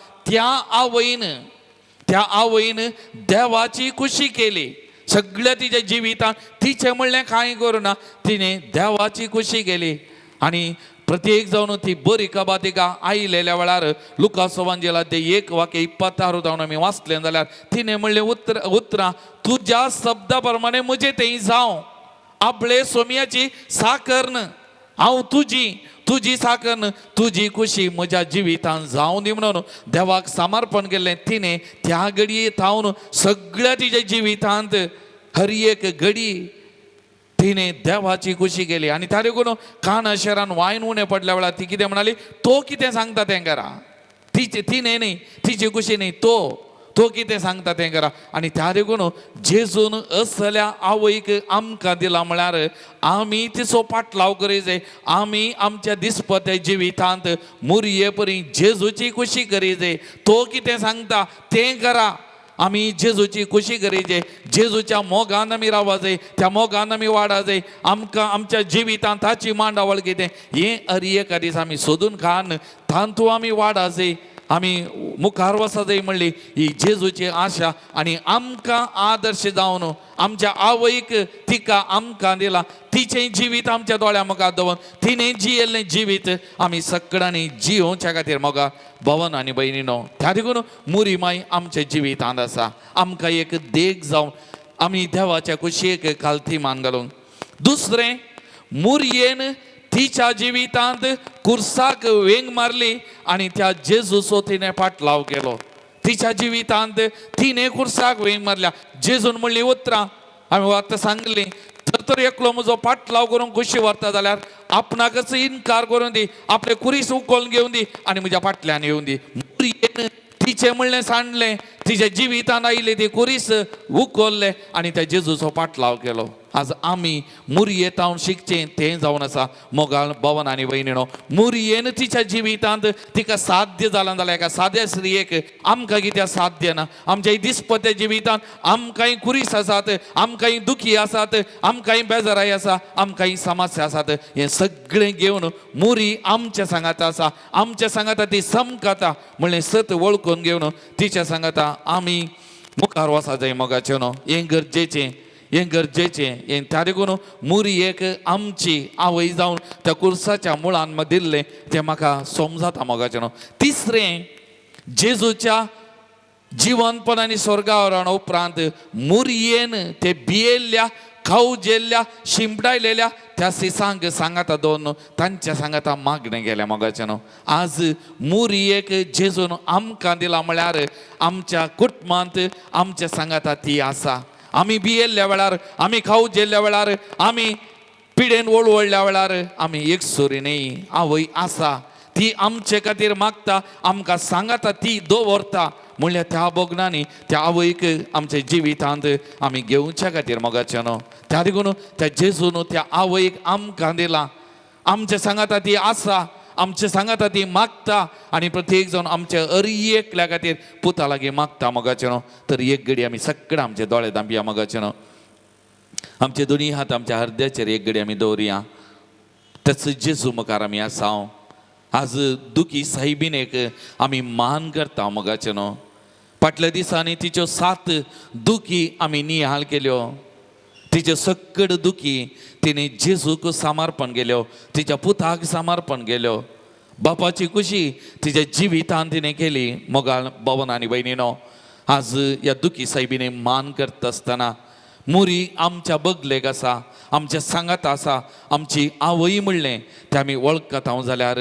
त्या आवयन देवाची खुशी केली. सगळ्या तिच्या जिवितांत तिचें म्हणलें कांय करुना, तिणें देवाची खुशी केली. आनी प्रत्येक जावन ती बरी कबा तिका आयिल्ल्या वेळार लुकास वांजेलांत ते 1 वाक्य 26 जावन आमी वाचलें जाल्यार तिणें म्हणलें उतरां तुज्या शब्दा प्रमाणे म्हजें तें जावं. आपले सोमयाची साकर्न हांव तुजी साकर्न, तुजी खुशी म्हज्या जिवितांत जावं दी म्हणून देवाक समर्पण केल्लें. तिणें त्या घडये थावन सगळ्या तिच्या जिवितांत हर एक घडी तिणें देवाची खुशी केली. आनी त्या देखून काना शहरान वायन उणें पडल्या वेळार ती कितें म्हणाली, तो कितें सांगता तें करा. तिणें न्ही, तिची खुशी न्ही, तो कितें सांगता तें करा. आनी त्या देखून जेजून असल्या आवयक आमकां दिला म्हळ्यार आमी तिचो पाटलाव करी जाय. आमी आमच्या दिसपट्या जिवितांत मुरये परी जेजूची खुशी करी जाय. तो कितें सांगता तें करा. आमी जेजूची खुशी करी जाय. जेजूच्या मोगान आमी रावूं जाय, त्या मोगान आमी वाडा जाय. आमकां आमच्या जिवितांत ताची मांडावळ कितें हें हर एका दीस आमी सोदून खान तांतू आमी वाडा जाय. आमी मुखार वसा जाय म्हणली ही जेजूची आशा. आनी आमकां आदर्श जावन आमच्या आवयक तिका आमकां दिला. तिचें जिवीत आमच्या दोळ्या मुखार दवरून तिणें जियेल्लें जिवीत आमी सगळ्यांनी जियोवच्या खातीर मोगा भवन आनी भयणीनो, त्या देखून मुरी माय आमच्या जिवितांत आसा. आमकां एक देख जावन आमी देवाच्या कुशयेक कालथी मान घालूंक. दुसरें, मुरयेन तिच्या जिवितांत कुर्साक वेंग मारली आनी त्या जेजूचो तिणें पाटलाव केलो. तिच्या जिवितांत तिने कुर्साक वय मारल्या जेजून म्हणली उतरां हांवें आतां सांगलें तर एकलो म्हजो पाटलाव करून कुशी व्हरता जाल्यार आपणाकच इन्कार करून दी आपले कुरीस उखलून घेवन दी आनी म्हज्या फाटल्यान येवन दी मुरयेन तिचें म्हणलें सांडलें तिच्या जिवितान आयिल्ले ती कुरीस उखलले आनी त्या जेजूचो पाटलाव केलो आज आमी मुरयेतावन शिकचें तें जावन आसा मोगाळ भवन आनी भयणीनो मुरयेन तिच्या जिवितांत तिका साध्य जालां जाल्यार एका साद्या स्त्रियेक आमकां कित्याक साध्य ना आमच्या दिसपट्या जिवितांत आमकांय कुरीस आसात आमकांय दुखी आसात आमकांय बेजाराय आसा आमकांय समस्या आसात हें सगळें घेवन मुरी आमच्या सांगात आसा आमच्या सांगात ती समकता म्हणलें सत वळखून घेवन तिच्या सांगात आमी मुखार वसा जाय मोगाचें न्हू हें गरजेचें हें त्या देखून मुरयेक आमची आवय जावन त्या कुर्साच्या मुळान दिल्लें तें म्हाका समजता मोगाचें न्हू तिसरें जेजूच्या जिवनपण आनी स्वर्गावरण उपरांत मुरयेन ते भियेल्ल्या खाऊ जेल्ल्या शिंपडायलेल्या त्या सिसांक सांगाता दोन तांच्या सांगाता मागणें गेलें मोगाचें न्हू आज मुरयेक जेजून आमकां दिला म्हळ्यार आमच्या कुटुंबांत आमच्या सांगाता ती आसा आमी भियेल्ल्या वेळार आमी खाऊ जेल्ल्या वेळार आमी पिडेन ओळवळल्या वेळार आमी एक सोरी न्ही आवय आसा ती आमचे खातीर मागता आमकां सांगाता ती दवरता म्हणल्यार त्या बोगनांनी त्या आवयक आमच्या जिवितांत आमी घेवच्या खातीर मोगाचें न्हू त्या देखून त्या जेजून त्या आवयक आमकां दिलां आमच्या सांगाता ती आसा आमचे सांगाता ती मागता आनी प्रत्येक जावन आमच्या एकल्या खातीर पुता लागीं मागता मोगाचें न्हू तर एक घडी आमी सगळे आमचे दोळे धांपया मोगाचें न्हू आमचे दोनी हात आमच्या हृदयाचेर एक घडी आमी दवरया तेच जेजू मुखार आमी आसा आज दुखी साहिबीनेक आमी मान करता मोगाचें न्हू फाटल्या दिसांनी तिच्यो 7 दुखी आमी नियाळ केल्यो तिचे सकड दुखी तिने जेजूक समर्पण केल्यो तिच्या पुताक समर्पण केल्यो बापाची खुशी तिच्या जिवितांत तिने केली मोगाळ भवन आनी भयणीनो आज ह्या दुखी साहिबीने मान करता आसतना मुरी आमच्या बगलेक आसा आमच्या सांगात आसा आमची आवय म्हणलें तें आमी वळखत हांव जाल्यार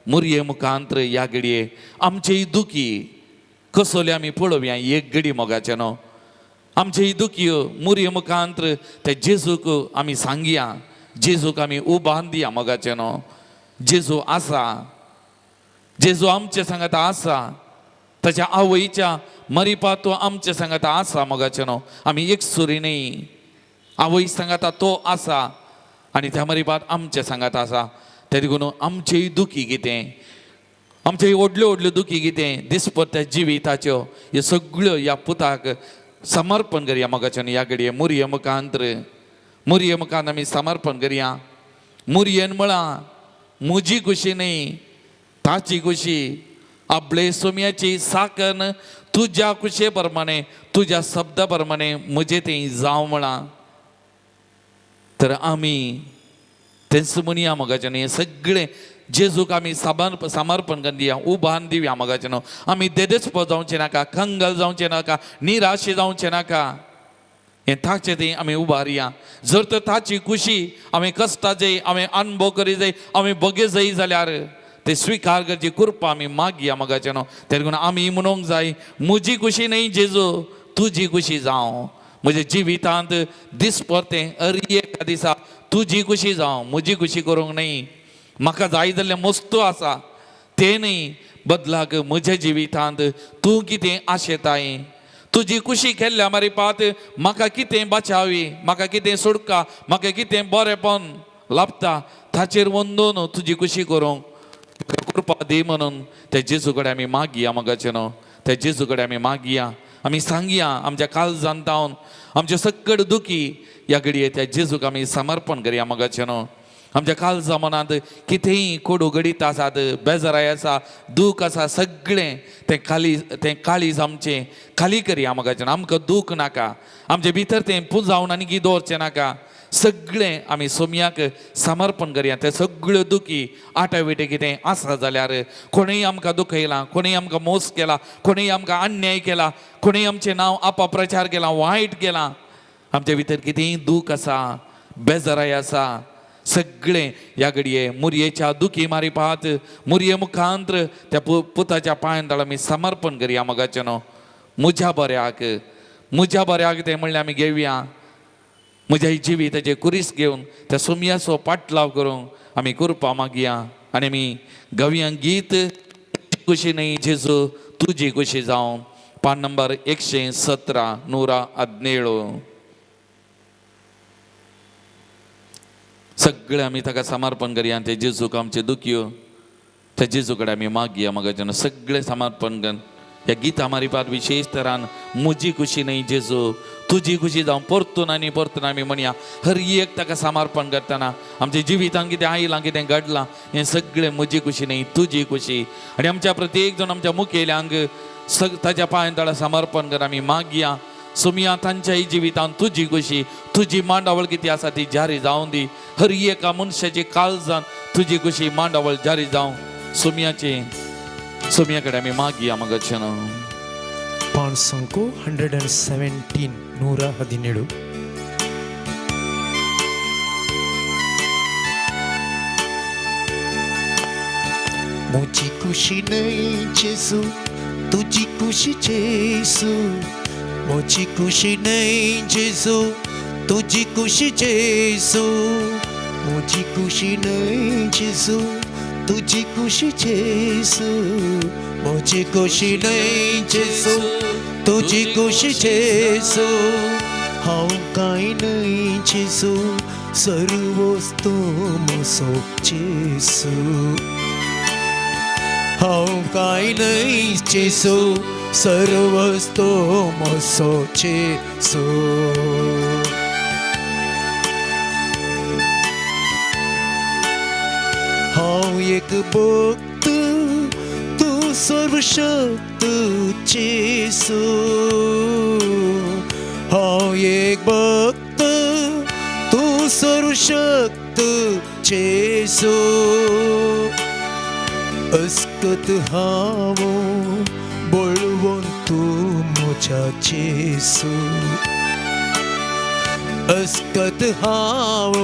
मुरये मुखांत्र ह्या घडये आमची दुखी कसोली आमी पळोवया एक घडी मोगाचें न्हू आमचे ही दुखी मुरये मुखांत्र त्या जेजूक आमी सांगया जेजूक आमी उबान दिया मोगाचें न्हू जेजू आसा जेजू आमचे सांगात आसा ताच्या आवयच्या मरिपा तो आमचे सांगात आसा मोगाचें न्हू आमी एक सुरी न्ही आवय सांगाता तो आसा आनी त्या मरिपात आमचे सांगात आसा त्या देखून आमची दुखी कितें आमचे व्हडल्यो व्हडल्यो दुखी कितें दिसपट्ट्या जिविताच्यो ह्यो सगळ्यो ह्या पुताक समर्पण करया मोगाचें न्हू ह्या घडये मुरये मुखांत आमी समर्पण करया मुरयेन म्हळां म्हजी खुशी न्ही ताची खुशी आपले सोम्याची साकन तुज्या खुशे प्रमाणे तुज्या शब्दा प्रमाणे म्हजें तें जावं म्हळां तर आमी तेंच म्हणया मोगाचें न्ही हें सगळें जेजूक आमी समर्पण करून दिया उबान दिवया मोगाचें न्हू आमी देदेस्प जावचें नाका खंगल जावचें नाका निराशे जावचें नाका हें ताचें तें आमी उबारया जर तर ताची खुशी आमी कश्टा जाय आमी अनुभव करी जाय आमी बगे जाय जाल्यार ते स्विकार करची कृपा आमी मागया मोगाचें न्हू तें लागून आमी म्हणूंक जाय म्हजी खुशी न्ही जेजू तुजी खुशी जावं म्हज्या जिवितांत दिसपरतें एका दिसा तुजी खुशी जावं म्हजी खुशी करूंक न्ही म्हाका जाय जाल्लें मस्तू आसा तें न्ही बदलाक म्हज्या जिवितांत तूं कितें आशेताय तुजी खुशी केल्ल्या मारिपात म्हाका कितें बचावी म्हाका कितें सुडका म्हाका कितें बरेंपण लाभता ताचेर वंदून तुजी खुशी करूंक कृपा दी म्हणून त्या जेजू कडेन आमी मागया मोगाचें न्हू त्या जेजू कडेन आमी मागया आमी सांगया आमच्या काळजांत तावन आमचे सकड दुखी ह्या घडये त्या जेजूक आमी समर्पण करया मोगाचें न्हू आमच्या काळजा मनांत कितेंय कोडू घडीत आसात बेजाराय आसा दूख आसा सगळें तें काळीज आमचें खाली करया मोगाचें न्हू आमकां दूख नाका आमचे भितर तें पुंजावन आनी दवरचें नाका सगळें आमी सोम्याक समर्पण करया ते सगळ्यो दुखी आटाविटे कितें आसा जाल्यार कोणीय आमकां दुखयलां कोणीय आमकां मोस केला कोणीय आमकां अन्याय केला कोणीय आमचें नांव अपप्रचार केलां वायट केलां आमचे भितर कितेंय दूख आसा बेजाराय आसा सगळे ह्या घडये मुरयेच्या दुखी मारी पाहत मुरये मुखांत्र त्या पुताच्या पांयंतळ आमी समर्पण करया मगाचे न्हू. म्हज्या बऱ्याक ते म्हणलें आमी घेवया. म्हज्या जिविताचे कुरीस घेवन त्या सुमयाचो पाटलाव करूंक आमी करपा मागया. आनी आमी गव्या गीत खुशी न्ही जेजू तुजी खुशी जावं. पान नंबर 117 117. सगळे आमी ताका समर्पण करया. ते जेजूक आमचे दुखयो त्या जेजू कडेन आमी मागया मगाच्यान सगळे समर्पण कर. ह्या गिता मारिपात विशेष तरान म्हजी खुशी न्ही जेजू तुजी खुशी जावं परतून आमी म्हणया. हर एक ताका समर्पण करतना आमच्या जिवितान कितें आयलां कितें घडलां हें सगळें म्हजी खुशी न्ही तुजी खुशी. आनी आमच्या प्रत्येक जण आमच्या मुखेल्यांक ताच्या पांयंतळा समर्पण कर आमी मागया. सुमया तांच्याय जिवितान तुजी खुशी तुजी मांडावळ कितें आसा ती जारी जावं दी. हर एका मनशाची काळजान तुजी खुशी मांडावळ जारी जावं. सुमया कडेन आमी मागया मगाच्यान. पान संको 117 117. मुझी खुशी नहीं जेसू तुझी खुशी जेसू. मुझी खुशी नहीं जेसू तुझी खुशी जेसू. मुझी खुशी नहीं जेसू तुझी खुशी जेसू. मुझी खुशी नहीं जेसू तुझी खुशी जेसू. हांव कांय नहीं जेसू सर्वच तूं म्हजो जेसू. हांव कांय नहीं जेसू सर्वच तूं म्हजो जेसू. हांव एक भक्त तूं सर्वशक्त जेसू. हांव एक भक्त तूं सर्वशक्त जेसू. अस्कत हांव बळवंत म्हज्या जेसू. अस्कत हांव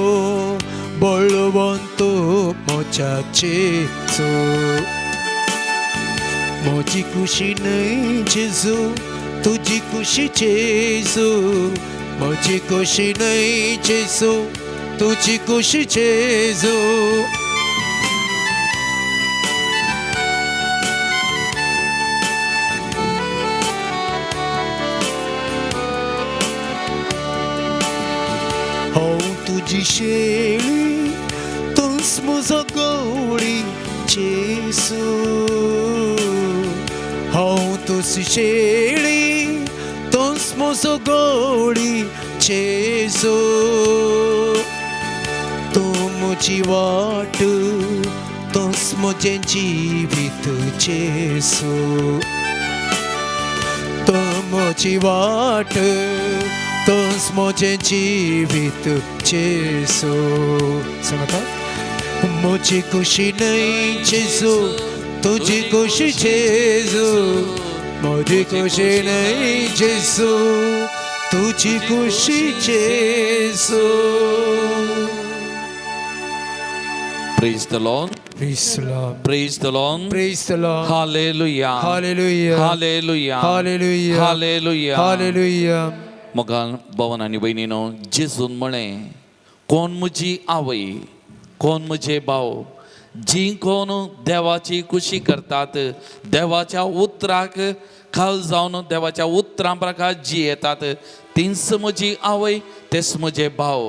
बळवंत म्हज्या जेसू. म्हजी खुशी न्हय जेजू तुजी खुशी जेजू. म्हजी खुशी न्हय जेजू तुजी खुशी जेजू. तुझी शेळी तोच म्हजो गवळी जेसू. हांव तुजी शेळी तोच म्हजो गवळी जेसू. तूं म्हजी वाट तोच म्हजें जिवीत जेसू. तूं म्हजी वाट तोच म्हजें जिवीत जेसू. सांगता म्हजी खुशी न्हय जेसू तुजी खुशी जेसू. म्हजी खुशी न्हय जेसू तुजी खुशी जेसू. Praise the Lord. Praise the Lord. Praise the Lord. Praise the Lord. Hallelujah. Hallelujah. Hallelujah. Hallelujah. Hallelujah. Hallelujah. मोगाल भवन आनी भयणीनो जेजून म्हळें कोण म्हजी आवय कोण म्हजे भाव जी कोण देवाची खुशी करतात देवाच्या उतराक खाल जावन देवाच्या उतरां प्रकार जी येतात तींच म्हजी आवय तेच म्हजे भाव.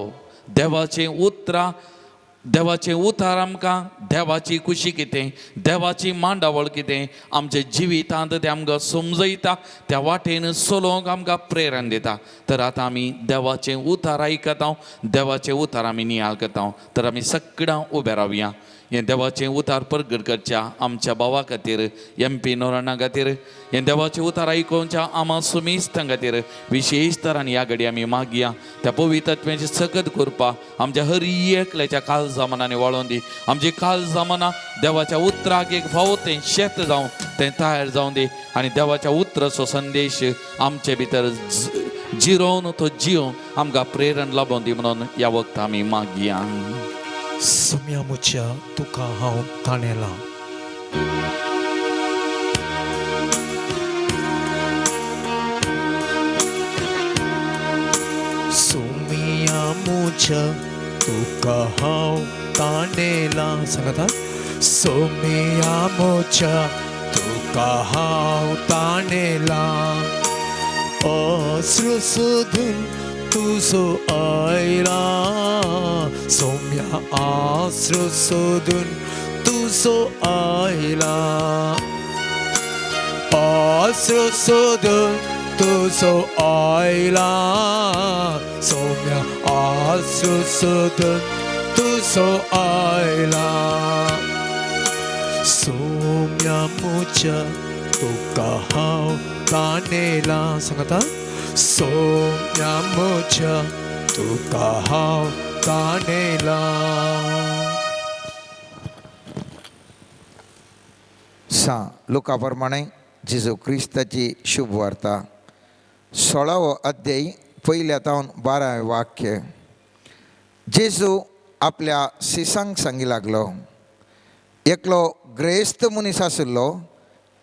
देवाचे उतार आमकां देवाची खुशी कितें देवाची मांडावळ कितें आमच्या जिवितांत तें आमकां समजयता त्या वाटेन चलोवंक आमकां प्रेरण दिता. तर आतां आमी देवाचें उतार आयकता देवाचें उतार आमी नियाळ करता. तर आमी सगळ्यां उबे रावया. हें देवाचें उतार प्रगट करच्या आमच्या भावा खातीर MP नोराणा खातीर हें देवाचें उतार आयकोवच्या आमा सुमिस्तां खातीर विशेश तरान ह्या घडी आमी मागया. त्या पवित्रत्वाची सकत करपा आमच्या हर एकल्याच्या काळ जमानांनी वळोवन दी. आमची काळ जमाना देवाच्या उतराक एक फावो तें शेत जावं तें तयार जावं दी. आनी देवाच्या उतराचो संदेश आमचे भितर जिरोवन तो जिवंक आमकां प्रेरण लाभोवन दी म्हणून ह्या वखदां आमी मागया. सुम्यामुच्या तुका हांव ताणेला. सोमियामुच्या तुका हांव ताणेला. सांगात. सोमियामुच्या तुका हांव ताणेला. अश्रू सोदून तुजो आयला. सौम्या अश्रू सोदून तुजो आयला. अश्रू सोदून तुजो आयला. सौम्या अश्रू सोदून तुजो आयला. सोम्यामुच्या तुका हांव ताणेला. सांगात. सोम्यामुच्या तुका हांव ताणेला. लुका प्रमाणे जेजू क्रिस्ताची शुभ वार्ता 16वो अध्याय पहिल्या तावन 12वें वाक्य. जेजू आपल्या शिसांक सांगी लागलो. एकलो ग्रेस्त मनीस आशिल्लो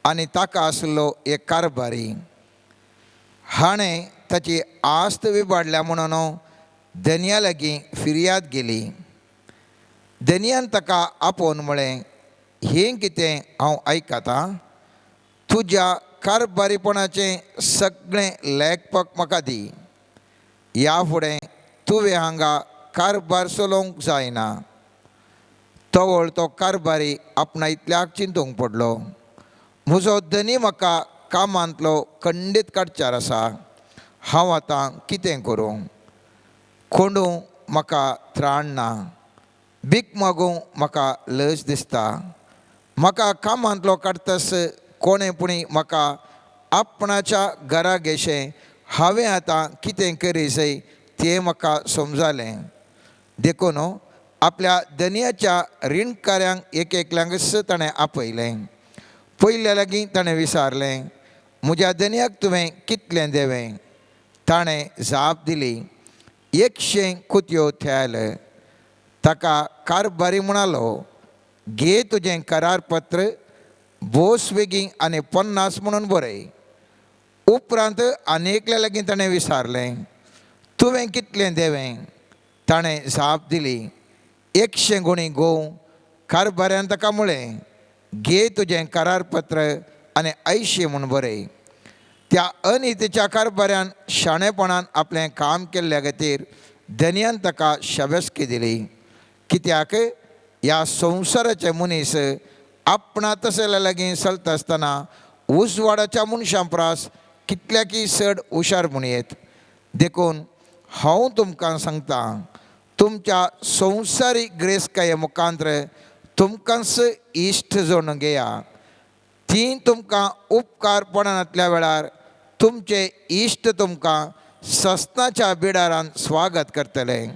आनी ताका आशिल्लो एक कारभारी. हाणें ताची आस्त विबाडल्या म्हणून धन्या लागीं फिर्याद गेली. धन्यान ताका आपोवन म्हळें, हें कितें हांव आयकतां? तुज्या कारभारीपणाचें सगळें लेखपक म्हाका दी. ह्या फुडें तुवें हांगा कारभार चलोवंक जायना. तवळ तो कारभारी आपणा इतल्याक चिंतूंक पडलो, म्हजो धनी म्हाका कामांतलो खंडीत काडच्यार आसा. हांव आतां कितें करूं? कोंडूं म्हाका त्राण ना. भीक मागूंक म्हाका लज दिसता. म्हाका कामांतलो काडटस कोणें पुणी म्हाका आपणाच्या घरा घेशें. हांवें आतां कितें करीसय तें म्हाका समजलें. देखून आपल्या धन्याच्या रीणकाऱ्यांक एकल्यांक ताणें आपयलें. पयल्या लागीं ताणें विचारलें, म्हज्या धन्याक तुवें कितलें देवें? ताणें जाप दिली, 100 कुतयो थेल. ताका कारभारी म्हणालो, घे तुजें करारपत्र, बोस बेगीन आनी 50 म्हणून बरय. उपरांत आनीकल्या लागीं ताणें विचारलें, तुवें कितलें देवें? ताणें जाप दिली, 100 गुणी गोव. कारभाऱ्यान ताका म्हळें, घे तुजें करारपत्र आनी 80 म्हूण बरय. त्या अनितीच्या कारभाऱ्यान शाणेपणान आपलें काम केल्ल्या खातीर धन्यान ताका शाबासकी दिली. कित्याक ह्या संवसाराचे मनीस आपणा तसल्या लागीं चलता आसतना उजवाडाच्या मनशां परस कितल्याकी चड हुशार म्हणयेत. देखून हांव तुमकां सांगतां, तुमच्या संवसारीक ग्रेसकाये मुखांतर तुमकांच इश्ट जोडून घेया. ती तुमकां उपकारपणांतल्या वेळार तुमचे इश्ट तुमकां सस्ताच्या बिडारान स्वागत करतले.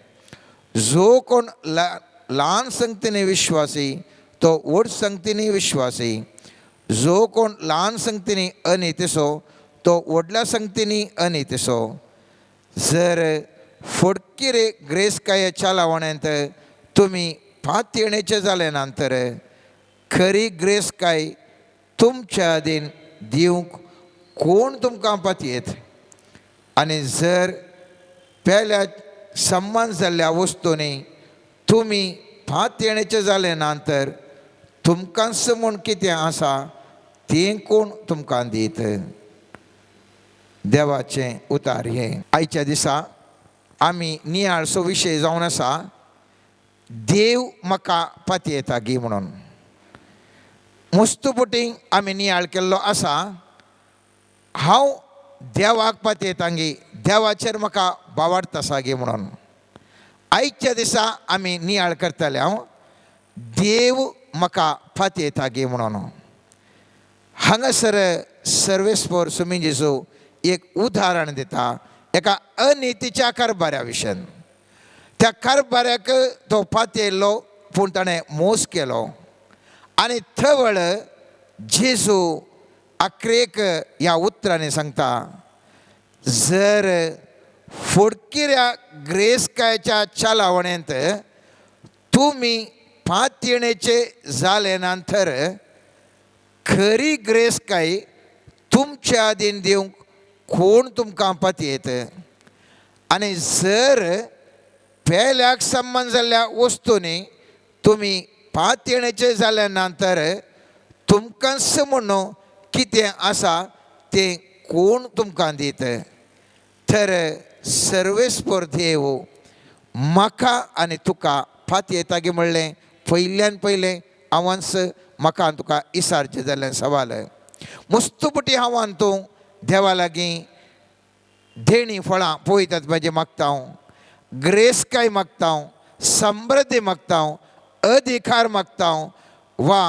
जो कोण ल्हान संगतीनी विश्वासी तो व्हड संगतीनी विश्वासी. जो कोण ल्हान संगतीनी अनितीसो तो व्हडल्या संगतीनी अनितीसो. जर फडकिरे ग्रेसकायेच्या लावण्यांत तुमी फात येणेचे जाले नंतर खरी ग्रेसकाय तुमच्या आदीन दिवंक कोण तुमकां पातयेत? आनी जर पेल्या सम्मान जाल्ल्या वस्तूंनी तुमी फात येणेचे जाले नंतर तुमकांच म्हूण कितें आसा तें कोण तुमकां दीत? देवाचें उतार हें. आयच्या दिसा आमी नियाळसो विशय जावन आसा, देव म्हाका पातयेता गी म्हणून. मुस्तुपुटींग आमी नियाळ केल्लो आसा, हांव देवाक पातयेता गी, देवाचेर म्हाका बावाडता आसा गे म्हणून. आयच्या दिसा आमी नियाळ करतले हांव देव म्हाका पातयेता गे म्हणून. हांगासर सर्वेस्पर सुमी जेजू एक उदाहरण दिता एका अनितीच्या कारभाऱ्या विशयन. त्या कारभाऱ्याक तो पातयल्लो पूण ताणें मोस केलो. आनी थवळ जेजू अक्रेक ह्या उतरांनी सांगता, जर फुडकिऱ्या ग्रेसकायच्या चालावणेंत तुमी पात येण्याचे जाले नंतर खरी ग्रेस काय तुमच्या आदीन दिवंक कोण तुमकां पातयेत आनी जर पेल्याक संबंध जाल्ल्या वस्तूंनी तुमी पात येण्याचे जाल्या नंतर तुमकांच म्हणून कितें आसा तें कोण तुमकां दित तर सर्वेस्पर देव म्हाका आनी तुका पात येता गे म्हणलें पयल्यान पयलें आवांस म्हाका आनी तुका इसारचें जाल्लें सवाल मुस्तुपटी हांव तूं देवा लागीं देणी फळां पळयतात म्हणजे मागता हांव ग्रेस काय मागता हांव समृद्धी मागता हांव अधिकार मागता हांव वा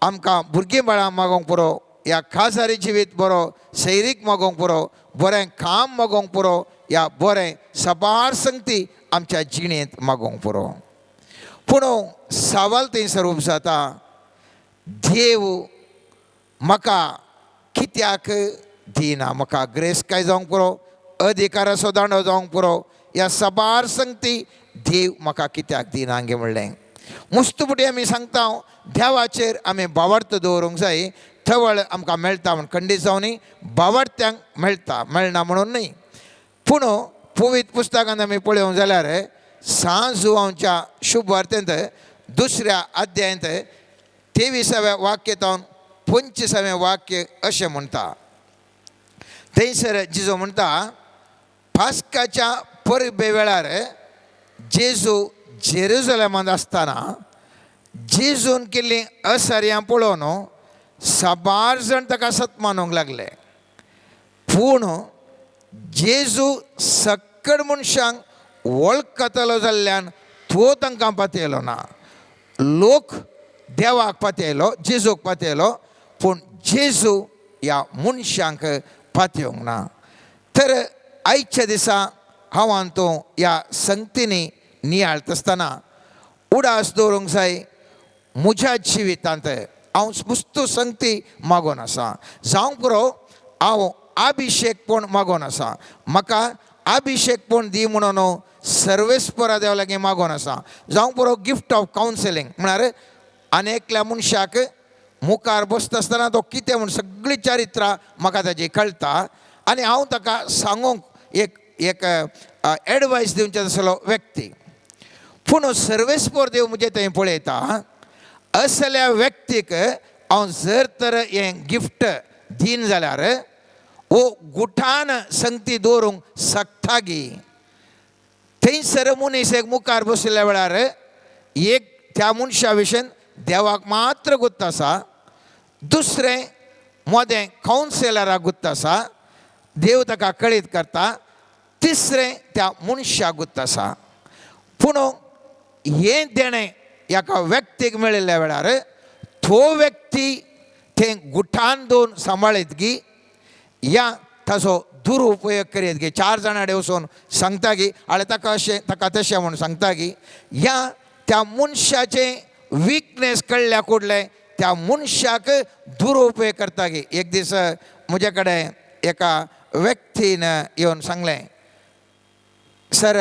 आमकां भुरगीं बाळां मागोंक पुरो या खासारी जिवीत बरो सैरीक मागोंक पुरो बरें काम मागोंक पुरो या बरें सबार संगती आमच्या जिणेंत मागोंक पुरो पूण सवाल थंयसर उब जाता देव म्हाका कित्याक दिना म्हाका ग्रेस काय जावंक पुरो अधिकाराचो दांडो जावंक पुरो ह्या सबार संगती देव म्हाका कित्याक दिना गे म्हणलें मुस्तुपटी आमी सांगता देवाचेर आमी बावर्त दवरूंक जाय थवळ आमकां मेळटा म्हण खंडीत जावनी बावर्थ्यांक मेळटा मेळना म्हणून न्ही पूण पवित्र पुस्तकांत आमी पळयोंक जाल्यार सांजुवांच्या शुभ वार्तेंत दुसऱ्या अध्यायांत 23व्या वाक्यांत 25वें वाक्य अशें म्हणटा थंयसर जिजो म्हणटा पास्काच्या परबे वेळार जेजू जेरुसलेमांत आसतना जेजून केल्लीं असर्यां पळोवन सबार जाण ताका सतमानूंक लागले पूण जेजू सक्कड मनशांक वळखतलो जाल्ल्यान तो तांकां पातयलो ना लोक देवाक पातयलो जेजूक पातयलो पूण जेजू ह्या मनशांक पातयोंक ना तर आयच्या दिसा हांव तूं ह्या संगतींनी नियाळत आसतना उडास दवरूंक जाय म्हज्या जिवितांत हांव मुस्तू संगती मागोन आसा जावंक पुरो हांव अभिशेकपण मागोन आसा म्हाका अभिशेकपण दी म्हणून सर्वेस्परा देवा लागीं मागोन आसा जावंक पुरो गिफ्ट ऑफ कावन्सिलींग म्हळ्यार आनेकल्या मनशाक मुखार बसता आसतना तो कितें म्हूण सगळीं चारित्रां म्हाका ताजी कळटा आनी हांव ताका सांगूंक एक एडवायस दिवचें आसलो व्यक्ती पूण सर्वेस्पर देव म्हणजे थंय पळयता असल्या व्यक्तीक हांव जर तर हें गिफ्ट दीन जाल्यार वो गुठान संगती दवरूंक शकता गी थंयसर मनीस एक मुखार बशिल्ल्या वेळार एक त्या मनशा विशयन देवाक मात्र गुत्त आसा दुसरें मोदें कावन्सिलराक गुत्त आसा देव ताका कळीत करता तिसरें त्या मनशाक गुत्त आसा पूण हें देणें एका व्यक्तीक मेळिल्ल्या वेळार तो व्यक्ती थंय गुठान दोन सांबाळीत गी या ताचो दुरुपयोग करीत गी 4 जाणांडे वचून सांगता गी आळे ताका अशें ताका तशें म्हणून सांगता गी या त्या मनशाचें विकनेस कळ्ळ्या कुडले त्या मनशाक दुरुपयोग करता गी एक दीस म्हजे कडेन एका व्यक्तीन येवन सांगलें सर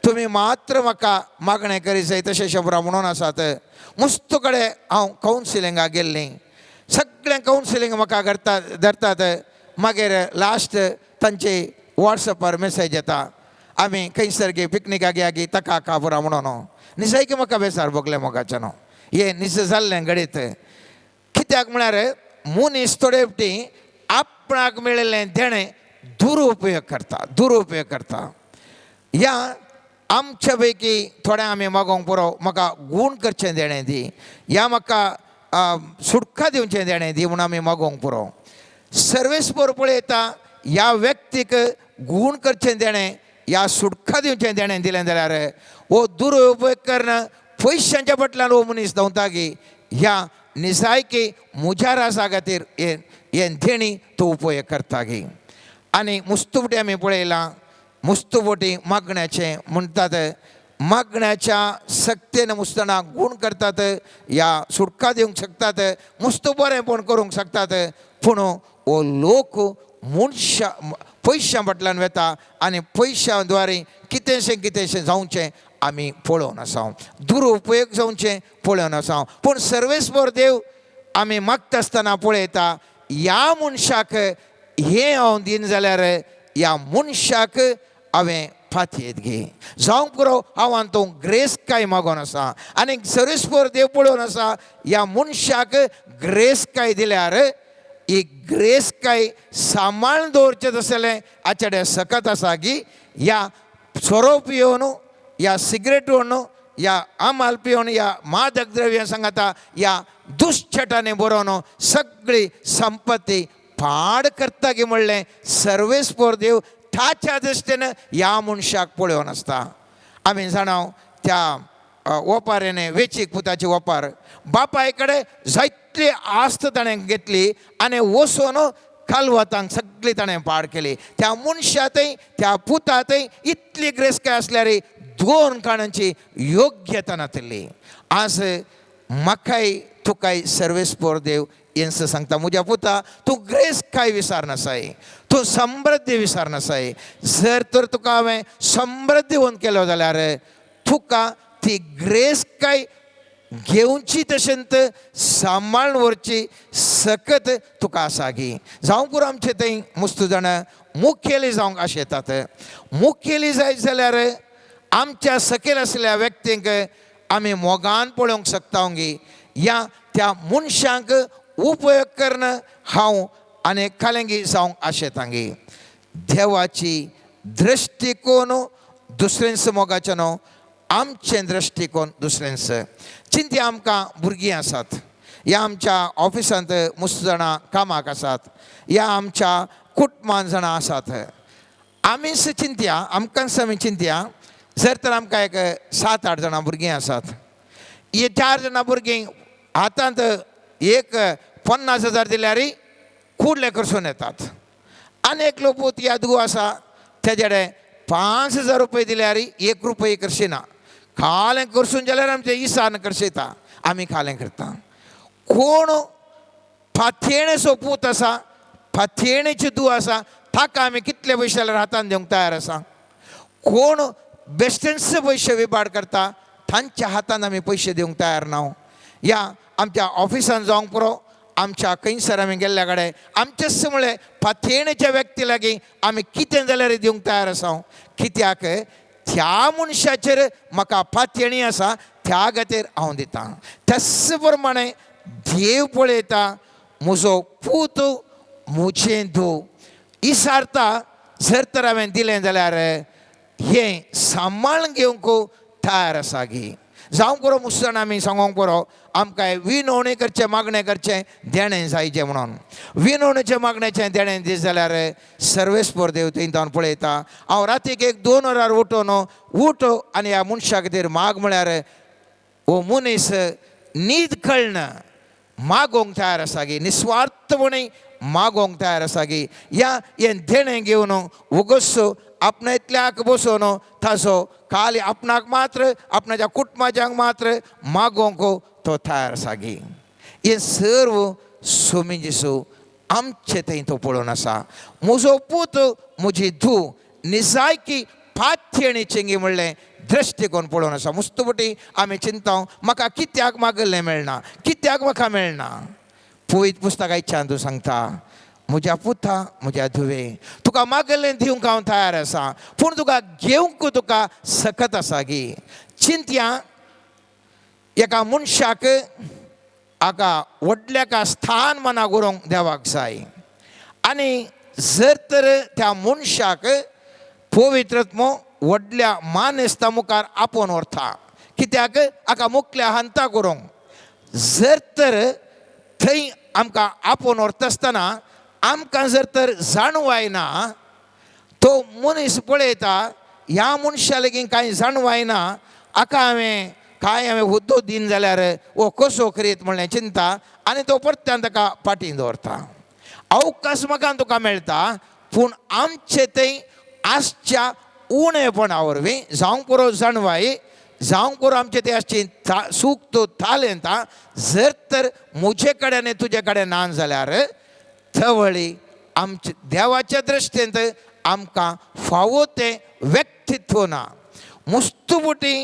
तुमी मात्र म्हाका मागणें करीत जाय तशें शब्द म्हणून आसात मस्त कडेन हांव कावन्सिलिंगाक गेल्लीं सगळें कावन्सिलींग म्हाका धरतात मागीर लास्ट तांची वॉट्सॅपार मेसेज येता आमी खंयसर गे पिकनिकाक या गी ताका काबुरा म्हणून निसायकी म्हाका बेजार भोगलें मोगाचें न्हू हें निस जाल्लें घडीत कित्याक म्हळ्यार मनीस थोडे फावटी आपणाक मेळिल्लें देणें दुरुपयोग करता या आमच्या पैकी थोड्या आमी मागोंक पुरो म्हाका गूण करचें देणें दी या म्हाका सुटका दिवचें देणें दी म्हूण आमी मागोंक पुरो सर्वेस्पर पळयता ह्या व्यक्तीक गूण करचें देणें ह्या सुटका दिवचें देणें दिलें जाल्यार हो दुरुपयोग करना पयशांच्या फाटल्यान हो मनीस धांवता गी ह्या निसायकी म्हज्या रासा खातीर हें देणी तो उपयोग करता गी आनी मुस्तुपटी आमी पळयलां मुस्तुपटी मागण्याचें म्हणटात मागण्याच्या सक्तेन मुस्तना गूण करतात या सुटका दिवंक शकतात मुस्त बरेंपण करूंक शकतात पूण हो लोक मनशा पयशां फाटल्यान वेता आनी पयशां द्वारे कितेंशें जावचें आमी पळोवन आसा, दुरुपयोग जावचे पळोवन आसा. पूण सर्वेस्वर देव आमी मागता आसतना पळयता, ह्या मनशाक हें हांव दिन जाल्यार ह्या मनशाक हांवें फातयेत घे. जावंक पुरो हांव तो ग्रेस काय मागोन आसा. आनी सर्वेस्वर देव पळोवन आसा, ह्या मनशाक ग्रेस काय दिल्यार ही ग्रेस काय सांबाळून दवरचें आसलें हाचे सकत आसा की ह्या सोरो पियोन, ह्या सिगरेट व्हरून, ह्या आमाल पियोन, ह्या मादक द्रव्य सांगाता ह्या दुश्चटाने बरोवन सगळी संपत्ती पाड करता गे म्हणलें सर्वेस्वर देव ताच्या दृश्टीन ह्या मनशाक पळोवन आसता. आमी जाणाव त्या ओपारेने वेचीक पुताची ओपार बापाय कडेन जायतली आस्त ताणें घेतली आनी वचून कालवतांक सगळी ताणें पाड केली. त्या मनशातय त्या पुतातय इतली ग्रेस काय आसल्यार 2 काणांची योग्यता नासली. आज म्हाकाय तुकाय सर्वेस्वर देव येंस सांगता, म्हज्या पुता तूं ग्रेस काय विसरनासाय, तूं समृद्धी विसरनासाय. जर तर तुका हांवें समृद्धी होवन केलो जाल्यार तुका ती ग्रेस काय घेवची तशेंत सांबाळून व्हरची सकत तुका आसा गी. जावं पुरो आमचे थंय मस्त जाण मुखेली जावंक आशे येतात. मुखेली जायत जाल्यार आमच्या सकयल आसलेल्या व्यक्तींक आमी मोगान पळोवंक शकता गी. या त्या मनशांक उपयोग करणं हांव आनी कालेंगी जावंक आशेता गी. देवाची दृश्टिकोन दुसऱ्यांच मोगाचें न्हू, आमचें दृश्टिकोन दुसऱ्यांच. चिंती आमकां भुरगीं आसात, ह्या आमच्या ऑफिसांत मस्त जाणां कामाक आसात, ह्या आमच्या कुटुंबांत जाणां आसात. आमीच चिंतया, आमकांच आमी चिंतया, जर तर आमकां एक 7-8 जाणां भुरगीं आसात, हे 4 जाणां भुरगीं हातांत एक 50,000 दिल्यार कुडले करसून येतात. आनी एकलो पूत या धुव आसा, तेजेडे 5,000 रुपये दिल्यार 1 रुपये करशिना. खालें करसून जाल्यार आमचे इसान करशेता, आमी खालें करता. कोण फाथेणेचो पूत आसा, फाथेणेची धूव आसा, ताका आमी कितले पयशे जाल्यार हातान दिवंक तयार आसा. कोण बेश्टेच पयशे विबाड करता, तांच्या हातान आमी पयशे दिवंक तयार ना. या आमच्या ऑफिसान जावंक पुरो, आमच्या खंयसर आमी गेल्ल्या कडेन आमचेच मुळे फाथेणेच्या व्यक्ती लागीं आमी कितें जाल्यार दिवंक तयार आसा. कित्याक त्या मनशाचेर म्हाका फाथेणी आसा, त्या खातीर हांव दितां. त्याच प्रमाणे देव पळयता, म्हजो पूत म्हजें धूव इसारता. जर तर हांवें दिलें जाल्यार हें सांबाळून घेवंक तयार आसा गी. जावंक पुरो मुसण आमी सांगोंक पुरो, आमकां विनवणी करचें, मागणें करचें, देणें जायचें म्हणून. विनवणेचें मागणेचें देणें दीस जाल्यार सर्वेस्वर देव थंय जावन पळयता. हांव रातीक 1-2 वरार उठ आनी ह्या मनशा खातीर माग म्हळ्यार हो मनीस न्हीद कळना मागोंक तयार आसा गी, निस्वार्थपणी मागोंक तयार आसा गी. हें देणें घेवन उगस आपणांतल्याक बसून ताजो खाली आपणाक मात्र, आपणाच्या कुटुंबाच्यांक मात्र मागोंक तो तयार आसा गी. हें सर्व सोमी जेसू आमचे थंय तो पळोवन आसा. म्हजो पूत म्हजी धूव निजायकी फाथेणीचें गी म्हणलें दृश्टिकोन पळोवन आसा. मुस्तुपटी आमी चिंता, म्हाका कित्याक मागलें मेळना, कित्याक म्हाका मेळना. पवित्र पुस्तकांत तूं सांगता, म्हज्या पुता, म्हज्या धुवे, तुका मागलें दिवंक हांव तयार आसा, पूण तुका घेवंक तुका सकत आसा गी. चिंतया, एका मनशाक हाका व्हडल्या स्थान मनाक उरोवंक देवाक जाय. आनी जर तर त्या मनशाक पवित्रत्व व्हडल्या मानेस्ता मुखार आपोवन व्हरता, कित्याक हाका मुखल्या हांताक उरोवंक. जर तर थंय आमकां आपोवन व्हरता आसतना आमकां जर तर जाणवायना, तो मनीस पळयता ह्या मनशा लेगीत कांय जाणवायना, हाका हांवें हुद्दो दिन जाल्यार वो कसो करीत म्हणलें चिंता, आनी तो परत्यान ताका फाटीं दवरता. अवकाश म्हाका तुका मेळटा, पूण आमचे थंय आसच्या उणेपणा वरवीं जावंक पुरो जाणवाय, जावंक पुरो आमचे ते आसची सूख तो तालेंता, जर तर म्हजे कडेन आनी तुजे कडेन ना जाल्यार थवळी आमच्या देवाच्या दृश्टेंत आमकां फावो तें व्यक्तित्व ना. मुस्तुबुटी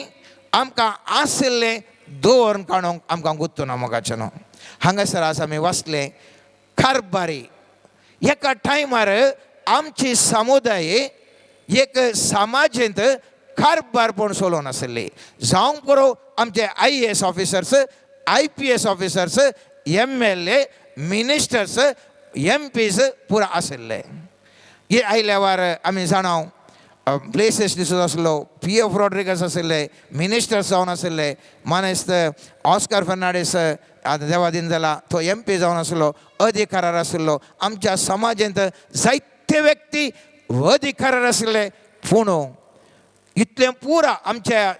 आमकां आशिल्लें दवरून काडूंक आमकां गुत्तो ना मोगाचें न्हू. हांगासर आज आमी वाचलें कारबारी. एका टायमार आमची समुदाय एक समाजांत कारबारपण चलोवन आसली. जावंक पुरो आमचे IAS officers, IPS officers, MLA, ministers, MPs पुरो आशिल्ले. हे आयल्यावर आमी जाणाव प्लेसीस दिसून आसलो, PF रॉड्रिगस आशिल्ले, मिनिस्टर्स जावन आशिल्ले, मानेस्त ऑस्कर फर्नांडीस आतां देवा दिन जाला तो MP जावन आसलो, अधिकारार आशिल्लो. आमच्या समाजांत जायते व्यक्ती अधिकारार आशिल्ले. पूण इतलें पुरा आमच्या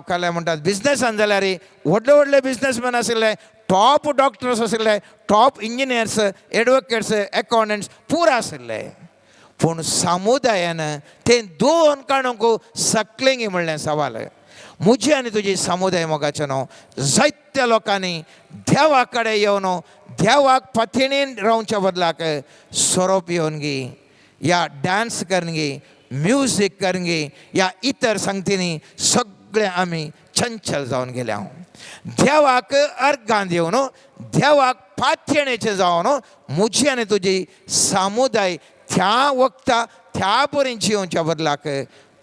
काय म्हणटात बिजनेसान जाल्यार व्हडले व्हडले बिजनेसमॅन आशिल्ले, टॉप डॉक्टर्स आशिल्ले, टॉप इंजिनियर्स, एडवोकेट्स, अकाउंटंट्स पुरो आशिल्ले. पूण समुदायान तें दोन काडूंक सकलेंगी म्हणलें सवाल. म्हजी आनी तुजी समुदाय मोगाचें न्हू. जायत्या लोकांनी देवा कडेन येवन देवाक पथिणीन रावच्या बदलाक सोरोप येवन गी, या डान्स करन गी, म्युजीक करन गी, या इतर संगतींनी सगळे आमी चंचल जावन गेल्या. देवाक अर्गां दिवन देवाक पाथयणेचें जावन म्हजी आनी तुजी समुदाय त्या वक्ता त्या परेन जियोवच्या बदलाक